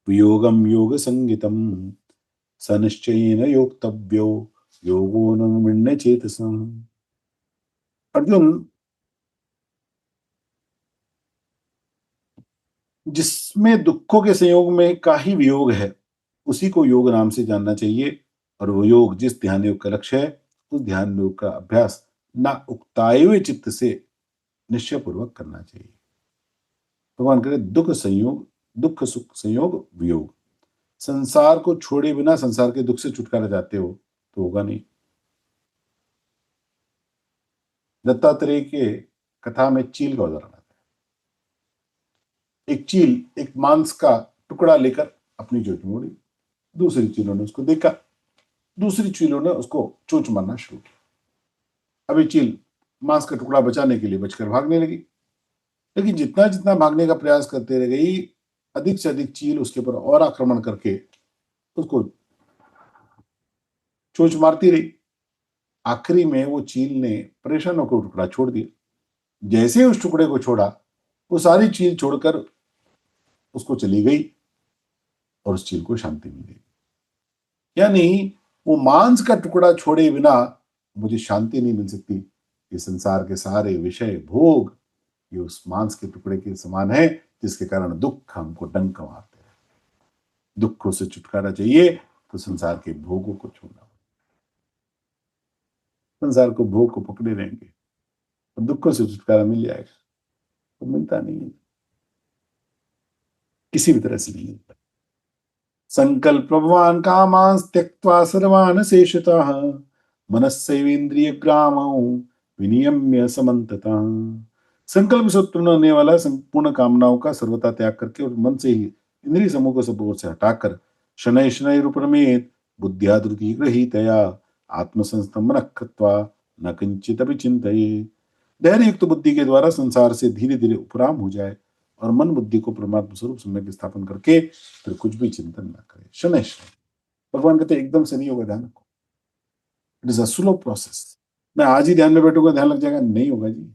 वियोगम योग संगितम स निश्चयेन योक्तव्यो योगो न विण्य चेतसा। अर्जुन, जिसमें दुखों के संयोग में का ही वियोग है, उसी को योग नाम से जानना चाहिए, और वो योग जिस ध्यान योग का लक्ष्य है, उस ध्यान योग का अभ्यास ना उकताए हुए चित्त से निश्चय पूर्वक करना चाहिए। भगवान करे दुख संयोग, दुख सुख संयोग वियोग। संसार को छोड़े बिना संसार के दुख से छुटकारा चाहते हो तो होगा नहीं। दत्तात्रेय के कथा में चील का उदाहरण आता है। एक चील एक मांस का टुकड़ा लेकर अपनी चोंच में उड़ी, दूसरी चीलों ने उसको देखा, दूसरी चीलों ने उसको चोंच मारना शुरू किया। अभी चील मांस का टुकड़ा बचाने के लिए बचकर भागने लगी, लेकिन जितना जितना भागने का प्रयास करते रह गई, अधिक से अधिक चील उसके ऊपर और आक्रमण करके उसको चोंच मारती रही। आखिरी में वो चील ने परेशान होकर टुकड़ा छोड़ दिया। जैसे ही उस टुकड़े को छोड़ा, वो सारी चील छोड़कर उसको चली गई और उस चील को शांति मिल गई। यानी वो मांस का टुकड़ा छोड़े बिना मुझे शांति नहीं मिल सकती। ये संसार के सारे विषय भोग ये उस मांस के टुकड़े के समान है, जिसके कारण दुख हमको डंक मारते हैं। दुखों से छुटकारा चाहिए तो संसार के भोगों को छोड़ना। संसार को भोग को पकड़े रहेंगे और दुखों से छुटकारा मिल जाएगा, तो मिलता नहीं है, किसी भी तरह से नहीं मिलता। संकल्पवान कामांस त्यक्त्वा सर्वान् शेषतः मनस्सैवेन्द्रिय ग्रामौ विनियम्य समन्ततः। संकल्प से उत्पन्न होने वाला संपूर्ण कामनाओं का सर्वथा त्याग करके और मन से ही इंद्रिय समूह को सब ओर से हटाकर शनैः शनैः उपरमेत् बुद्ध्या धृति गृहीतया आत्मसंस्थं मनः कृत्वा न किंचिदपि चिंतयेत्। धैर्य युक्त बुद्धि के द्वारा संसार से धीरे धीरे उपराम हो जाए और मन बुद्धि को परमात्मा स्वरूप सम्यक स्थापन करके फिर कुछ भी चिंतन ना करे। शनैः शनैः, भगवान कहते एकदम से नहीं होगा ध्यान रखो, it is a slow process. मैं आज ही ध्यान में बैठूंगा ध्यान लग जाएगा, नहीं होगा जी।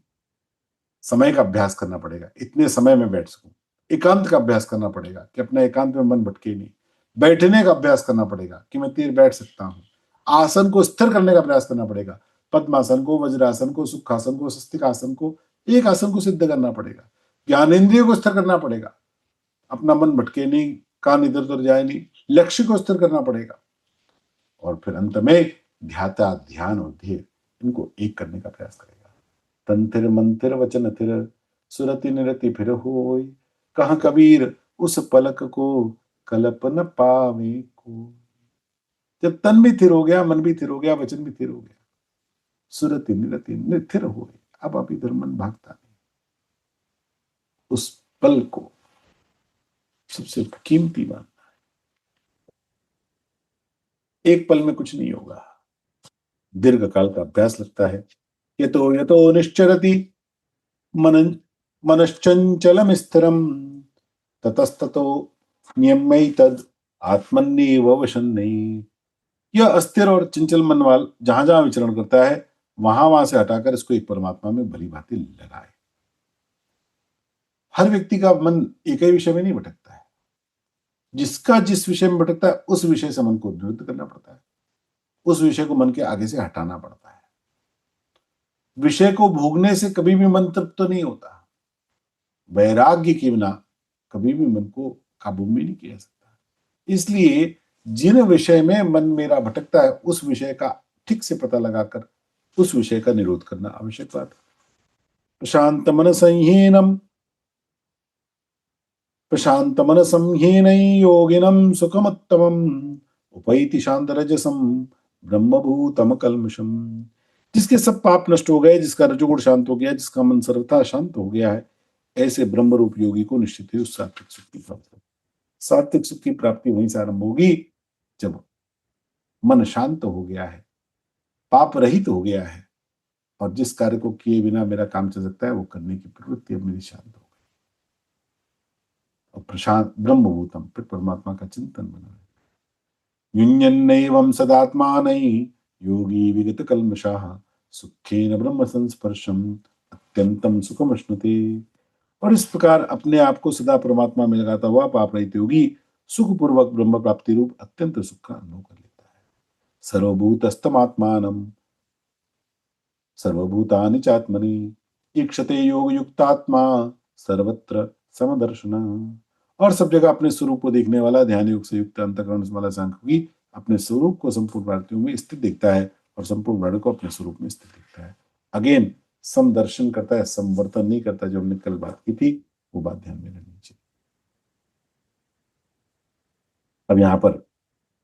समय का अभ्यास करना पड़ेगा, इतने समय में बैठ सकूं। एकांत का अभ्यास करना पड़ेगा कि अपने एकांत में मन भटके नहीं। बैठने का अभ्यास करना पड़ेगा कि मैं देर बैठ सकता हूं। आसन को स्थिर करने का प्रयास करना पड़ेगा, पद्मासन को, वज्रासन को, सुखासन को, स्वस्तिक आसन को, एक आसन को सिद्ध करना पड़ेगा। ज्ञानेन्द्रिय को स्थिर करना पड़ेगा, अपना मन भटके नहीं, कान इधर उधर जाए नहीं, लक्ष्य को स्थिर करना पड़ेगा। और फिर अंत में ध्याता, ध्यान और धीर, इनको एक करने का प्रयास करेगा। तंथिर मंथिर वचन थिर सुरति निरति फिर होय, कहा कबीर उस पलक को कल्प न पावे को। जब तन भी थिर हो गया, मन भी थिर हो गया, वचन भी थिर हो गया, सुरति निरति निथिर होय, अब इधर मन भागता नहीं, उस पल को सबसे कीमती मानना है। एक पल में कुछ नहीं होगा, दीर्घ काल का अभ्यास लगता है। यतो यतो निश्चरति मन मनश्चंचलम स्थिरम ततस्ततो नियम्यैतद् आत्मन्येव वशन्नैः। यह अस्थिर और चंचल मन वाल जहां जहां विचरण करता है, वहां वहां से हटाकर इसको एक परमात्मा में भली भांति लगाए। हर व्यक्ति का मन एक ही विषय में नहीं भटकता है, जिसका जिस विषय में भटकता है उस विषय से मन को निवृत्त करना पड़ता है, उस विषय को मन के आगे से हटाना पड़ता है। विषय को भोगने से कभी भी मन तृप्त तो नहीं होता। वैराग्य के बिना कभी भी मन को काबू में नहीं किया सकता। इसलिए जिन विषय में मन मेरा भटकता है, उस विषय का ठीक से पता लगाकर उस विषय का निरोध करना आवश्यक बात है। प्रशांत मन संहीनम प्रशांत मन संहीन योगिनम सुखमत्तमम उपैति शांत रजसम ब्रह्मभूतम कल्मषम। जिसके सब पाप नष्ट हो गए, जिसका रजोगुण शांत हो गया, जिसका मन सर्वथा शांत हो गया है, ऐसे ब्रह्म रूप योगी को निश्चित ही उस सात्विक सुख की प्राप्ति। सात्विक सुख की प्राप्ति वहीं से आरंभ होगी जब मन शांत हो गया है, पाप रहित हो गया है, और जिस कार्य को किए बिना मेरा काम चल सकता है वो करने की प्रवृत्ति अब मेरी शांत हो गई, और प्रशांत ब्रह्मभूतम, फिर परमात्मा का चिंतन बना है। युञ्जन्नैवं सदात्मानै योगी विगत कल्मषाः सुखेन ब्रह्म संस्पर्शम अत्यंतम सुखमश्नुते। और इस प्रकार अपने आप को सदा परमात्मा में लगाता हुआ पाप रहित योगी सुखपूर्वक ब्रह्म प्राप्ति रूप अत्यंत सुख का अनुभव कर लेता है। सर्वभूतस्तमात्मानं सर्वभूतानि चात्मनि ईक्षते योग युक्तात्मा सर्वत्र समदर्शना। और सब जगह अपने स्वरूप को देखने वाला, ध्यान योग से युक्त अंतःकरण वाला सांख्ययोगी अपने स्वरूप को संपूर्ण प्राणियों में स्थित देखता है और संपूर्ण प्राणियों को अपने स्वरूप में स्थित देखता है। अगेन समदर्शन करता है, समवर्तन नहीं करता। जो हमने कल बात की थी वो बात ध्यान में रखनी चाहिए। अब यहाँ पर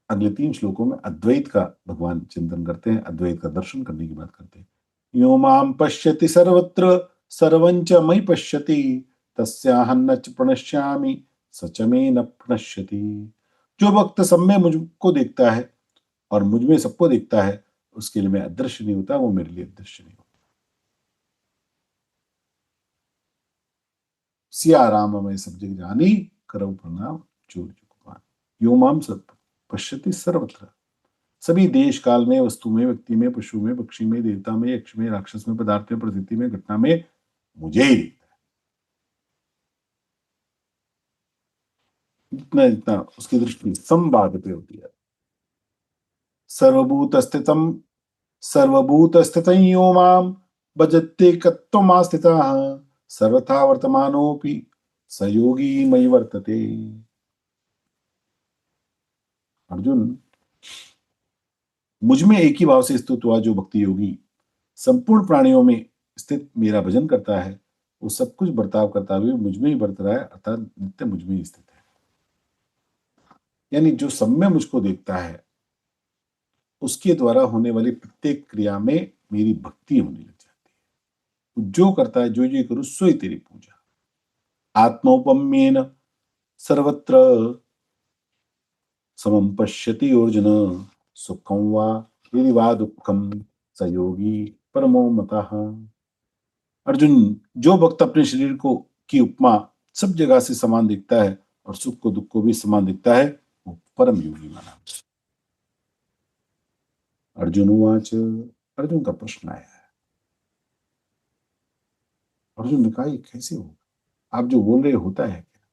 अगले 3 श्लोकों में अद्वैत का भगवान चिंतन करते हैं, अद्वैत का दर्शन करने की बात करते हैं। यो माम पश्यति सर्वत्र सर्वं च मयि पश्यति तस्याहं न च प्रणश्यामि स च मे न प्रणश्यति। जो भक्त सब में मुझको देखता है और मुझ में सबको देखता है, उसके लिए मैं अदृश्य नहीं होता, वो मेरे लिए अदृश्य नहीं होता। सिया राम मैं सब जग जानी करौ प्रणाम जोर जुगपान। यो माम सब पश्यति सर्वत्र, सभी देश काल में, वस्तु में, व्यक्ति में, पशु में, पक्षी में, देवता में, यक्ष में, राक्षस में, पदार्थ में, प्रकृति में, घटना में मुझे ही दिखता है। जितना जितना उसकी दृष्टि संवाद पे होती है। सर्वभूत स्थितम सर्वभूत स्थितं यो माम भजते कत्वमास्थितः सर्वथा वर्तमानोऽपि स योगी मयि वर्तते। अर्जुन, मुझ में एक ही भाव से स्थित हुआ जो भक्ति योगी संपूर्ण प्राणियों में स्थित मेरा भजन करता है, वो सब कुछ बर्ताव करता हुए मुझ में ही बरत रहा है, अर्थात नित्य मुझ में ही स्थित है। यानी जो सब में मुझको देखता है, उसके द्वारा होने वाली प्रत्येक क्रिया में मेरी भक्ति होने लग जाती है। जो करता है, जो ये करूँ सोई तेरी पूजा। आत्मौपम्येन सर्वत्र समं पश्यति अर्जुन, सुखं वा यदि वा दुःखं स योगी परमो मतः। अर्जुन, जो भक्त अपने शरीर को की उपमा सब जगह से समान दिखता है और सुख को दुख को भी समान दिखता है, वो परम योगी माना। अर्जुन उवाच, अर्जुन का प्रश्न आया है। अर्जुन ने कहा, ये कैसे होगा? आप जो बोल रहे होता है क्या?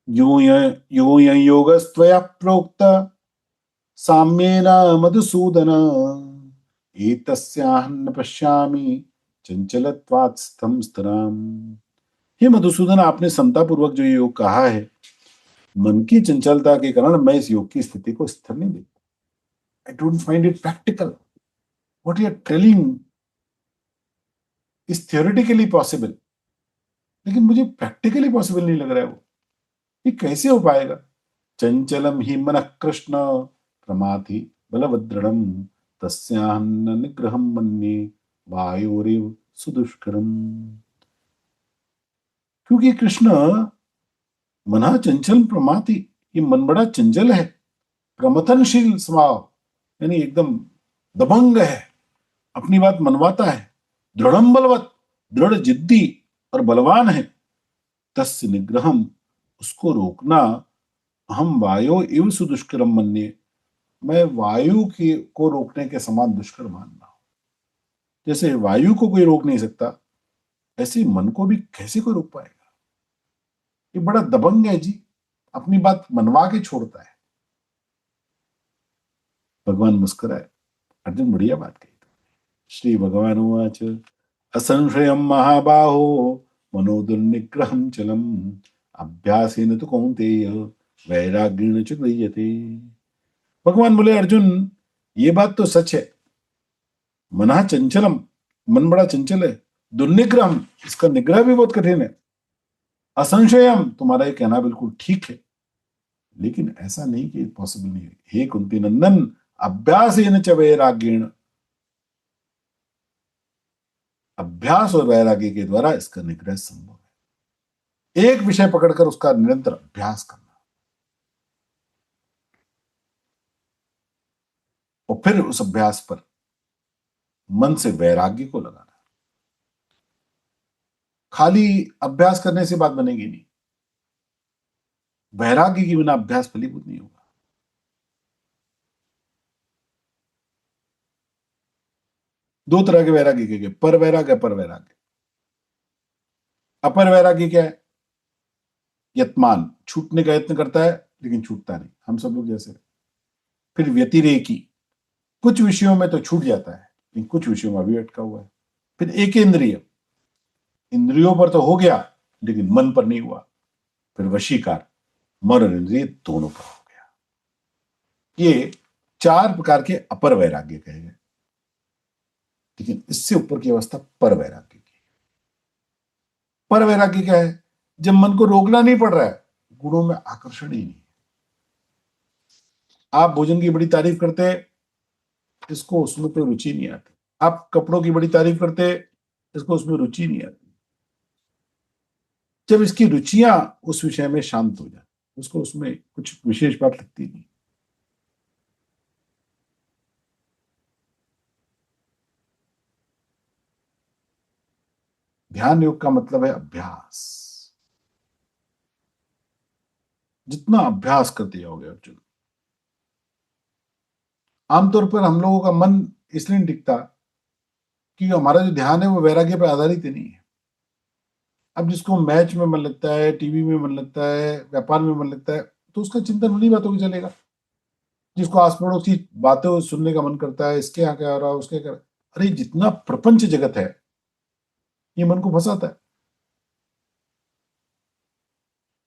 यो योगस्त्वया प्रोक्त साम्येन मधुसूदन, एतस्याहं न पश्यामि चंचलत्वात् स्थं स्थिराम। हे मधुसूदन, आपने समतापूर्वक जो योग कहा है, मन की चंचलता के कारण मैं इस योग की स्थिति को स्थिर नहीं देखता। I don't find it practical. What you are telling is theoretically possible, लेकिन मुझे प्रैक्टिकली पॉसिबल नहीं लग रहा है वो। ये कैसे हो पाएगा? चंचलम ही मन कृष्ण प्रमाथि बलवदृढ़म, तस्याहं न निग्रहं मन्ये वायोरिव सुदुष्करम। क्योंकि कृष्ण मना चंचल प्रमाथि, ये मन बड़ा चंचल है, प्रमथनशील स्वभाव, यानी एकदम दबंग है, अपनी बात मनवाता है, दृढ़म बलवत, दृढ़ जिद्दी और बलवान है। तस्य निग्रहम, उसको रोकना, हम वायो इव सुदुष्करम मन्ये, मैं वायु की को रोकने के समान दुष्कर मानना हूं। जैसे वायु को कोई रोक नहीं सकता, ऐसे ही मन को भी कैसे कोई रोक पाएगा? ये बड़ा दबंग है जी, अपनी बात मनवा के छोड़ता है। भगवान मुस्कुराए। अर्जुन, बढ़िया बात कही। श्री भगवान उवाच, असंशयं महाबाहो मनो दुर्निग्रहं चलम्, अभ्यासेन तु कौन्तेय वैराग्येण च गृह्यते। भगवान बोले, अर्जुन, ये बात तो सच है। मनः चंचलम, मन बड़ा चंचल है। दुर्निग्रहम, इसका निग्रह भी बहुत कठिन है। असंशयम, तुम्हारा ये कहना बिल्कुल ठीक है, लेकिन ऐसा नहीं कि पॉसिबल नहीं है। हे कुंती नंदन, अभ्यासेन च वैराग्येण, अभ्यास और वैराग्य के द्वारा इसका निग्रह संभव है। एक विषय पकड़कर उसका निरंतर अभ्यास करना और फिर उस अभ्यास पर मन से वैराग्य को लगाना। खाली अभ्यास करने से बात बनेगी नहीं, वैराग्य के बिना अभ्यास फलीभूत नहीं होगा। दो तरह के वैराग्य के, पर वैराग्य, अपर वैराग्य। अपर वैराग्य क्या है? यत्मान, छूटने का यत्न करता है लेकिन छूटता नहीं, हम सब लोग जैसे। फिर व्यतिरेकी, कुछ विषयों में तो छूट जाता है लेकिन कुछ विषयों में अभी अटका हुआ है। फिर एक इंद्रिय, इंद्रियों पर तो हो गया लेकिन मन पर नहीं हुआ। फिर वशीकार, मन और इंद्रिय दोनों पर हो गया। ये चार प्रकार के अपर वैराग्य कहे गए। लेकिन इससे ऊपर की अवस्था पर वैराग्य की। पर वैराग्य क्या है? जब मन को रोकना नहीं पड़ रहा है, गुणों में आकर्षण ही नहीं। आप भोजन की बड़ी तारीफ करते हैं, इसको उसमें कोई रुचि नहीं आती। आप कपड़ों की बड़ी तारीफ करते हैं, इसको उसमें रुचि नहीं आती। जब इसकी रुचियां उस विषय में शांत हो जाए, उसको उसमें कुछ विशेष बात लगती नहीं। ध्यान योग का मतलब है अभ्यास। जितना अभ्यास करते जाओगे अर्जुन, आमतौर पर हम लोगों का मन इसलिए नहीं टिकता कि हमारा जो ध्यान है वो वैराग्य पर आधारित ही नहीं है। अब जिसको मैच में मन लगता है, टीवी में मन लगता है, व्यापार में मन लगता है, तो उसका चिंतन उन्हीं बातों की चलेगा। जिसको आस पड़ोस की बातें सुनने का मन करता है, इसके यहाँ क्या हो रहा है, उसके क्या, अरे जितना प्रपंच जगत है, ये मन को फंसाता है।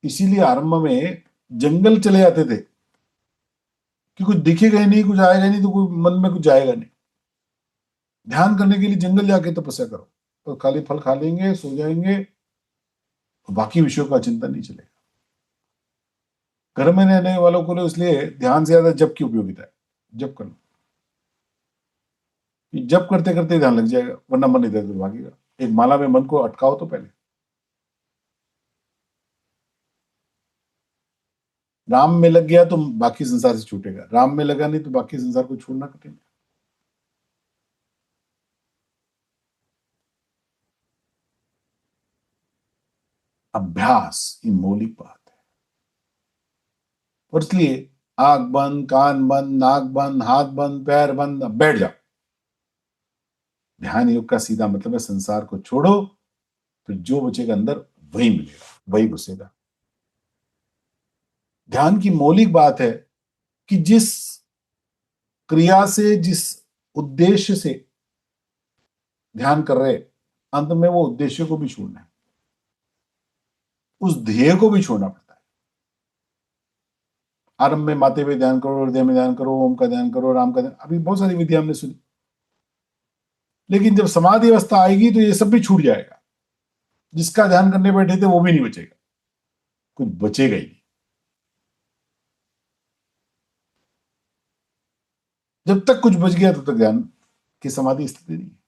इसीलिए आरंभ में जंगल चले जाते थे, कि कुछ दिखेगा ही नहीं, कुछ आएगा ही नहीं, तो कोई मन में कुछ जाएगा नहीं। ध्यान करने के लिए जंगल जाके तपस्या करो, तो खाली फल खा लेंगे, सो जाएंगे, बाकी विषयों का चिंता नहीं चलेगा। घर में रहने वालों को इसलिए ध्यान से ज्यादा जप की उपयोगिता है। जप करना, जप करते करते ध्यान लग जाएगा, वरना मन इधर उधर भागेगा। एक माला में मन को अटकाओ तो पहले। राम में लग गया तो बाकी संसार से छूटेगा, राम में लगा नहीं तो बाकी संसार को छोड़ना कठिन है। अभ्यास ये मौलिक बात है। और इसलिए आंख बंद, कान बंद, नाक बंद, हाथ बंद, पैर बंद, अब बैठ जाओ। ध्यान योग का सीधा मतलब है संसार को छोड़ो, फिर जो बचेगा अंदर वही मिलेगा, वही घुसेगा। ध्यान की मौलिक बात है कि जिस क्रिया से, जिस उद्देश्य से ध्यान कर रहे, अंत में वो उद्देश्य को भी छोड़ना है, उस ध्येय को भी छोड़ना पड़ता है। आरंभ में माथे पे ध्यान करो, हृदय में ध्यान करो, ओम का ध्यान करो, राम का ध्यान, अभी बहुत सारी विधियां हमने सुनी। लेकिन जब समाधि अवस्था आएगी तो ये सब भी छूट जाएगा। जिसका ध्यान करने बैठे थे वो भी नहीं बचेगा, कुछ बचेगा ही नहीं। जब तक कुछ बच गया तब तक ध्यान की समाधि स्थिति नहीं है।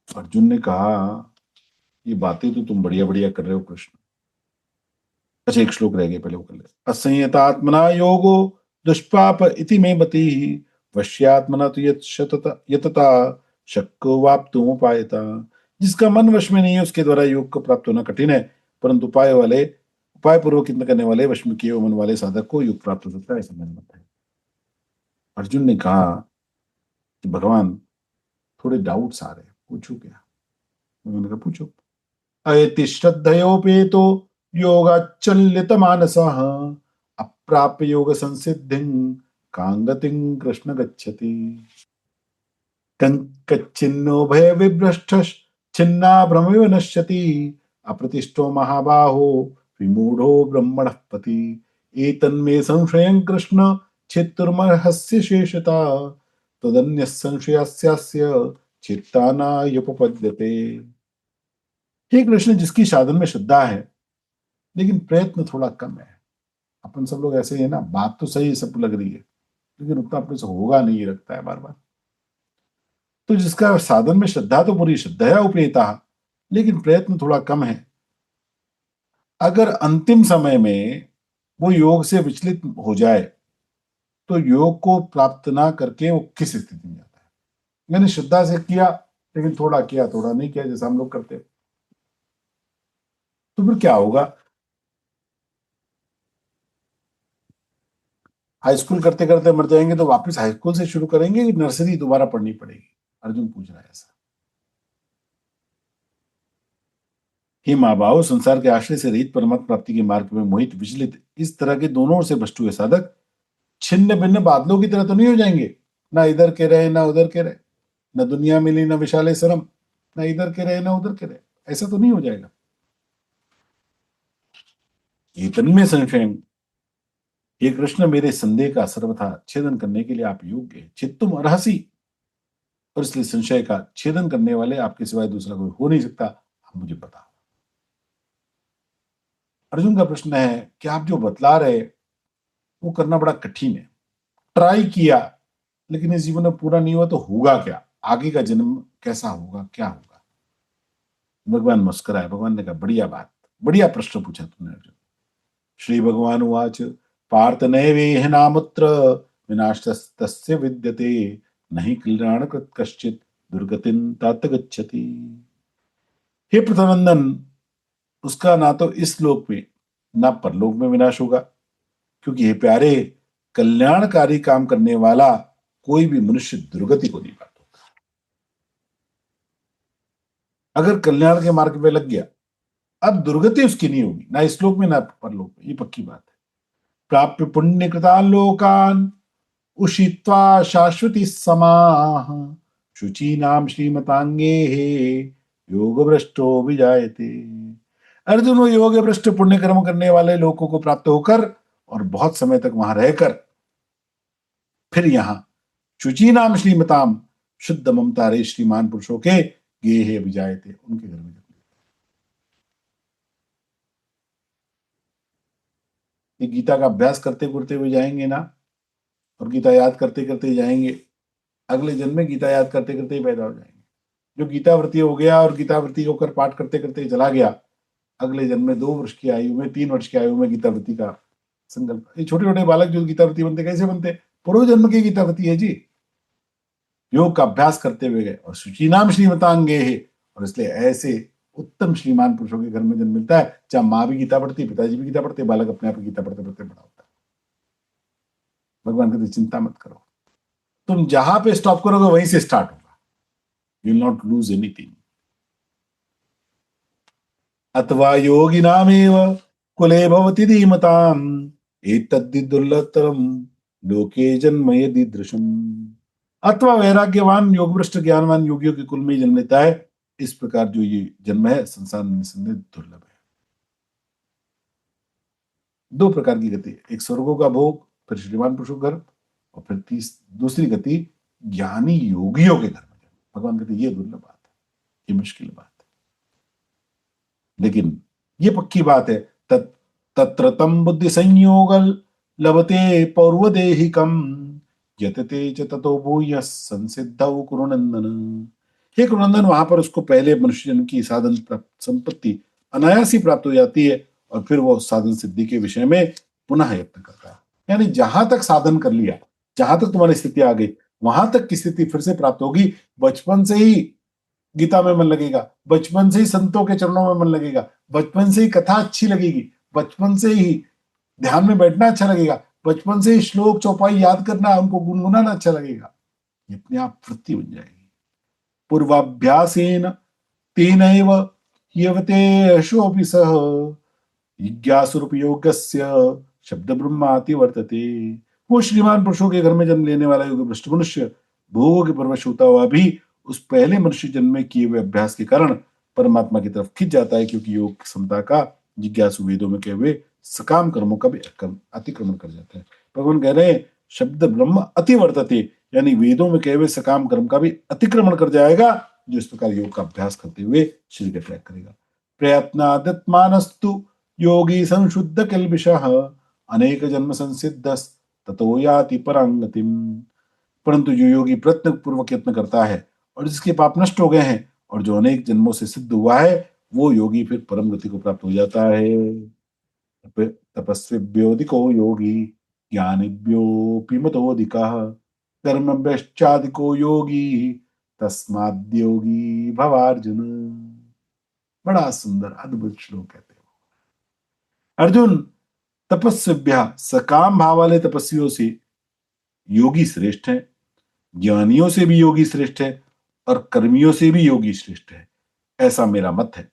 अर्जुन ने कहा, ये बातें तो तुम बढ़िया बढ़िया कर रहे हो कृष्ण। अच्छा, एक श्लोक रह गया, पहले वो कर ले। असंयतात्मना योगो दुष्पाप इति मे मति, वश्यात्मना तो यतता शक्को वाप्तुमुपायता। जिसका मन वश में नहीं है उसके द्वारा योग को प्राप्त होना कठिन है, परंतु उपाय पूर्वक चिंतन करने वाले, वश में किए हुए मन वाले साधक को योग प्राप्त हो सकता है, ऐसा मैंने मत है। अर्जुन ने कहा कि भगवान थोड़े डाउट्स आ रहे हैं, पूछू क्या? उन्होंने कहा पूछो। अयति श्रद्धयोपेतो योगाचल्यत मानसः, अप्राप्य योग संसिद्धिं कांगतिं कृष्ण गच्छति। कच्चिन्नो भय विभ्रष्ट छिन्ना भ्रमयो नश्यति, अप्रतिष्ठो महाबाहो विमूढ़ो ब्रह्मणः पति। एतन्मे संशयं कृष्ण छेत्तुर्मर्हस्य शेषता, तदन्यः संशयस्यास्य चित्ता नायुपपद्यते। हे कृष्ण, जिसकी साधन में श्रद्धा है लेकिन प्रयत्न थोड़ा कम है। अपन सब लोग ऐसे ही है ना, बात तो सही सबको लग रही है लेकिन उतना अपने से होगा नहीं, ये लगता है बार बार। तो जिसका साधन में श्रद्धा, तो पूरी श्रद्धा है उपेता, लेकिन प्रयत्न थोड़ा कम है, अगर अंतिम समय में वो योग से विचलित हो जाए तो योग को प्राप्त ना करके वो किस स्थिति में जाता है? मैंने श्रद्धा से किया लेकिन थोड़ा किया, थोड़ा नहीं किया, जैसा हम लोग करते हैं, तो फिर क्या होगा? हाई स्कूल करते करते मर जाएंगे तो वापस हाई स्कूल से शुरू करेंगे कि नर्सरी दोबारा पढ़नी पड़ेगी? अर्जुन पूछ रहा है ऐसा। हे माँ बाप, संसार के आश्रय से रहित परमात्मा प्राप्ति के मार्ग में मोहित विचलित इस तरह के दोनों ओर से भ्रष्ट हुए साधक छिन्न भिन्न बादलों की तरह तो नहीं हो जाएंगे, ना इधर के रहे ना उधर के रहे, न दुनिया मिली न विशाले सरम, ना इधर के रहे ना उधर के रहे, ऐसा तो नहीं हो जाएगा। ये तन्मय संशय, ये कृष्ण मेरे संदेह का सर्वथा छेदन करने के लिए आप योग्य है, चित्तुम अर्हसि, और इसलिए संशय का छेदन करने वाले आपके सिवाय दूसरा कोई हो नहीं सकता, आप मुझे बताओ। अर्जुन का प्रश्न है कि आप जो बतला रहे वो करना बड़ा कठिन है, ट्राई किया लेकिन इस जीवन में पूरा नहीं हुआ तो होगा क्या? आगे का जन्म कैसा होगा, क्या होगा? भगवान मुस्कुराए, भगवान ने कहा बढ़िया बात, बढ़िया प्रश्न पूछा तुमने अर्जुन। श्री भगवान उवाच, पार्थ नैवेह नामुत्र विनाशस्तस्य विद्यते, नहि कल्याणकृत कश्चित् दुर्गतिं तात गच्छति। हे पृथ्वीनंदन, उसका ना तो इस लोक में ना परलोक में विनाश होगा, क्योंकि हे प्यारे, कल्याणकारी काम करने वाला कोई भी मनुष्य दुर्गति को नहीं पाता। अगर कल्याण के मार्ग में लग गया, अब दुर्गति उसकी नहीं होगी, ना इस लोक में ना परलोक में, ये पक्की बात है। प्राप्य पुण्य कृतान लोकान उषित्वा शाश्वती समाह, शुचीनाम श्रीमतांगे योग भ्रष्टो विजायते। अर्जुन वो योग भ्रष्ट पुण्य कर्म करने वाले लोगों को प्राप्त होकर और बहुत समय तक वहां रहकर फिर यहां शुचि नाम श्रीमताम शुद्ध ममता रे श्रीमान पुरुषों के गेहे विजाए थे, उनके घर में ये गीता का अभ्यास करते करते हुए जाएंगे ना, और गीता याद करते करते जाएंगे, अगले जन्म में गीता याद करते करते ही पैदा हो जाएंगे। जो गीतावृत्ति हो गया और गीतावृत्ति होकर पाठ करते करते चला गया, अगले जन्म में 2 वर्ष की आयु में, 3 वर्ष की आयु में गीतावृत्ति का संकल्प। ये छोटे छोटे बालक जो गीतावृत्ति बनते कैसे बनते? पूर्व जन्म की गीतावृत्ति है जी। योग का अभ्यास करते हुए गए और शुचि नाम श्रीमतांगे है, और इसलिए ऐसे उत्तम श्रीमान पुरुषों के घर में जन्म मिलता है, चाहे माँ भी गीता पढ़ती, पिताजी भी गीता पढ़ते, बालक अपने आप गीता पढ़ते पढ़ते बड़ा होता है। भगवान कहते चिंता मत करो, तुम जहां पे स्टॉप करोगे वहीं से स्टार्ट होगा, you will not lose anything. अथवा योगिनामेव कुले भवति धीमताम् एतद्धि दुर्लभतरम लोके जन्म यदीदृशम्। अथवा वैराग्यवान योगभ्रष्ट ज्ञानवान योगियों के कुल में ही जन्म लेता है, इस प्रकार जो ये जन्म है संसार में निसंदेह दुर्लभ है। 2 प्रकार की गति, एक स्वर्गों का भोग, फिर श्रीमान पुरुषों का घर, और फिर दूसरी गति ज्ञानी योगियों के घर में जन्म। भगवान कहते ये दुर्लभ बात है, ये मुश्किल बात है, लेकिन ये पक्की बात है। तत्र तम बुद्धि संयोग लभते पौर्वदेहिकम यतते च ततो भूय संसिद्धौ कुरुनंदन। हे कुरुनंदन, वहां पर उसको पहले मनुष्य जन्म की साधन संपत्ति अनायास ही प्राप्त हो जाती है, और फिर वो साधन सिद्धि के विषय में पुनः यत्न करता है। यानी जहां तक साधन कर लिया, जहां तक तुम्हारी स्थिति आ गई, वहां तक की स्थिति फिर से प्राप्त होगी। बचपन से ही गीता में मन लगेगा, बचपन से ही संतों के चरणों में मन लगेगा, बचपन से ही कथा अच्छी लगेगी, बचपन से ही ध्यान में बैठना अच्छा लगेगा, बचपन से ही श्लोक चौपाई याद करना, उनको गुनगुनाना अच्छा लगेगा। ये अपने आप वृत्ति बन जाएगी। पूर्वाभ्यासेन तेनैव ह्यवते यशोऽपि सह जिज्ञासुरूपयोगस्य शब्द ब्रह्माति वर्तते। वो श्रीमान पुरुषों के घर में जन्म लेने वाला योग भ्रष्ट मनुष्य भोगों के परवश होता हुआ भी उस पहले मनुष्य जन्म में किए हुए अभ्यास के कारण परमात्मा की तरफ खिंच जाता है, क्योंकि योग क्षमता का जिज्ञासु वेदों में कहे हुए सकाम कर्मों का भी अतिक्रमण कर जाता है। भगवान कह रहे हैं शब्द ब्रह्म अति वर्तते, यानी वेदों में कहे हुए सकाम कर्म का भी अतिक्रमण कर जाएगा, जो इस प्रकार योग का अभ्यास करते हुए शरीर का त्याग करेगा। प्रयत्नादत्मानस्तु योगी संशुद्ध किल्बिषः अनेक जन्म संसिद्ध ततो याति परांगतिम। परंतु जो योगी प्रयत्न पूर्वक यत्न करता है और जिसके पाप नष्ट हो गए हैं और जो अनेक जन्मों से सिद्ध हुआ है, वो योगी फिर परम गति को प्राप्त हो जाता है। तपस्विभ्योऽधिको योगी ज्ञानिभ्योऽपि मतोऽधिकः कर्मभ्यश्चाधिको योगी तस्माद्योगी भवार्जुन। बड़ा सुंदर अद्भुत श्लोक कहते हैं अर्जुन। तपस्विभ्य सकाम भाव वाले तपस्वियों से योगी श्रेष्ठ है, ज्ञानियों से भी योगी श्रेष्ठ है, और कर्मियों से भी योगी श्रेष्ठ है, ऐसा मेरा मत है।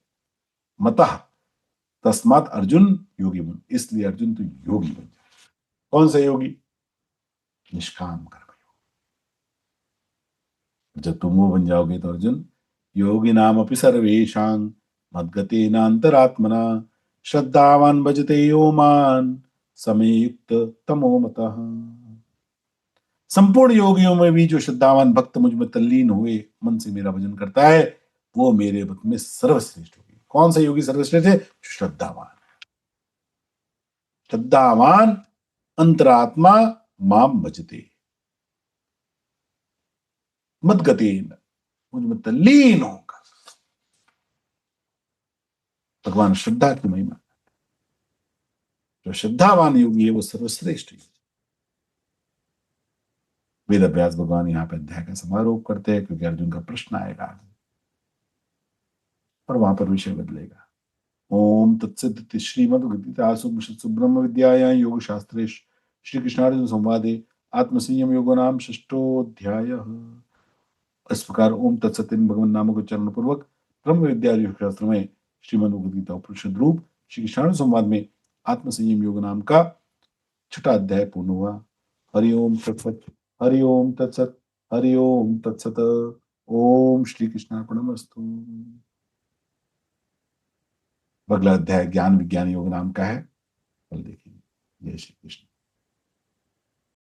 मतः तस्मात् अर्जुन योगी बन, इसलिए अर्जुन तो योगी बन जाए। कौन सा योगी? निष्काम कर्म योग। जब तुम वो बन जाओगे तो अर्जुन योगी नाम अपि सर्वेषां मद्गतेनान्तरात्मना श्रद्धावान भजते यो मान समयुक्त तमो मतः। संपूर्ण योगियों में भी जो श्रद्धावान भक्त मुझ में तल्लीन हुए मन से मेरा भजन करता है, वो मेरे भक्त में सर्वश्रेष्ठ होगी। कौन सा योगी सर्वश्रेष्ठ है? श्रद्धावान। श्रद्धावान अंतरात्मा माम भजते मद्गतेन, मुझ में तल्लीन होगा। भगवान श्रद्धा की महिमा, जो श्रद्धावान योगी है वो सर्वश्रेष्ठ योगी। वेद अभ्यास भगवान यहाँ पे अध्याय का समारोह करते हैं, क्योंकि अर्जुन का प्रश्न आएगा और वहां पर विषय बदलेगा। ओम तत्सदिति श्रीमद्भगवद्गीतासु ब्रह्म विद्यायां योग शास्त्रे श्री कृष्णार्जुन संवादे आत्मसंयम योगो नाम षष्ठोऽध्यायः। इस प्रकार ओम तत्सत इन भगवान नामों के चरण पूर्वक ब्रह्म विद्या योग शास्त्र में श्रीमद्भगवद्गीता उपनिषद रूप श्री कृष्णार्जुन संवाद में आत्मसंयम योग नाम का 6ठा अध्याय पूर्ण हुआ। हरिओम तत्सत, हरिओम तत्सत, हरिओम तत्सत। ओम श्री कृष्णार्पणमस्तु। अगला अध्याय ज्ञान विज्ञान योग नाम का है, कल देखेंगे। जय श्री कृष्ण।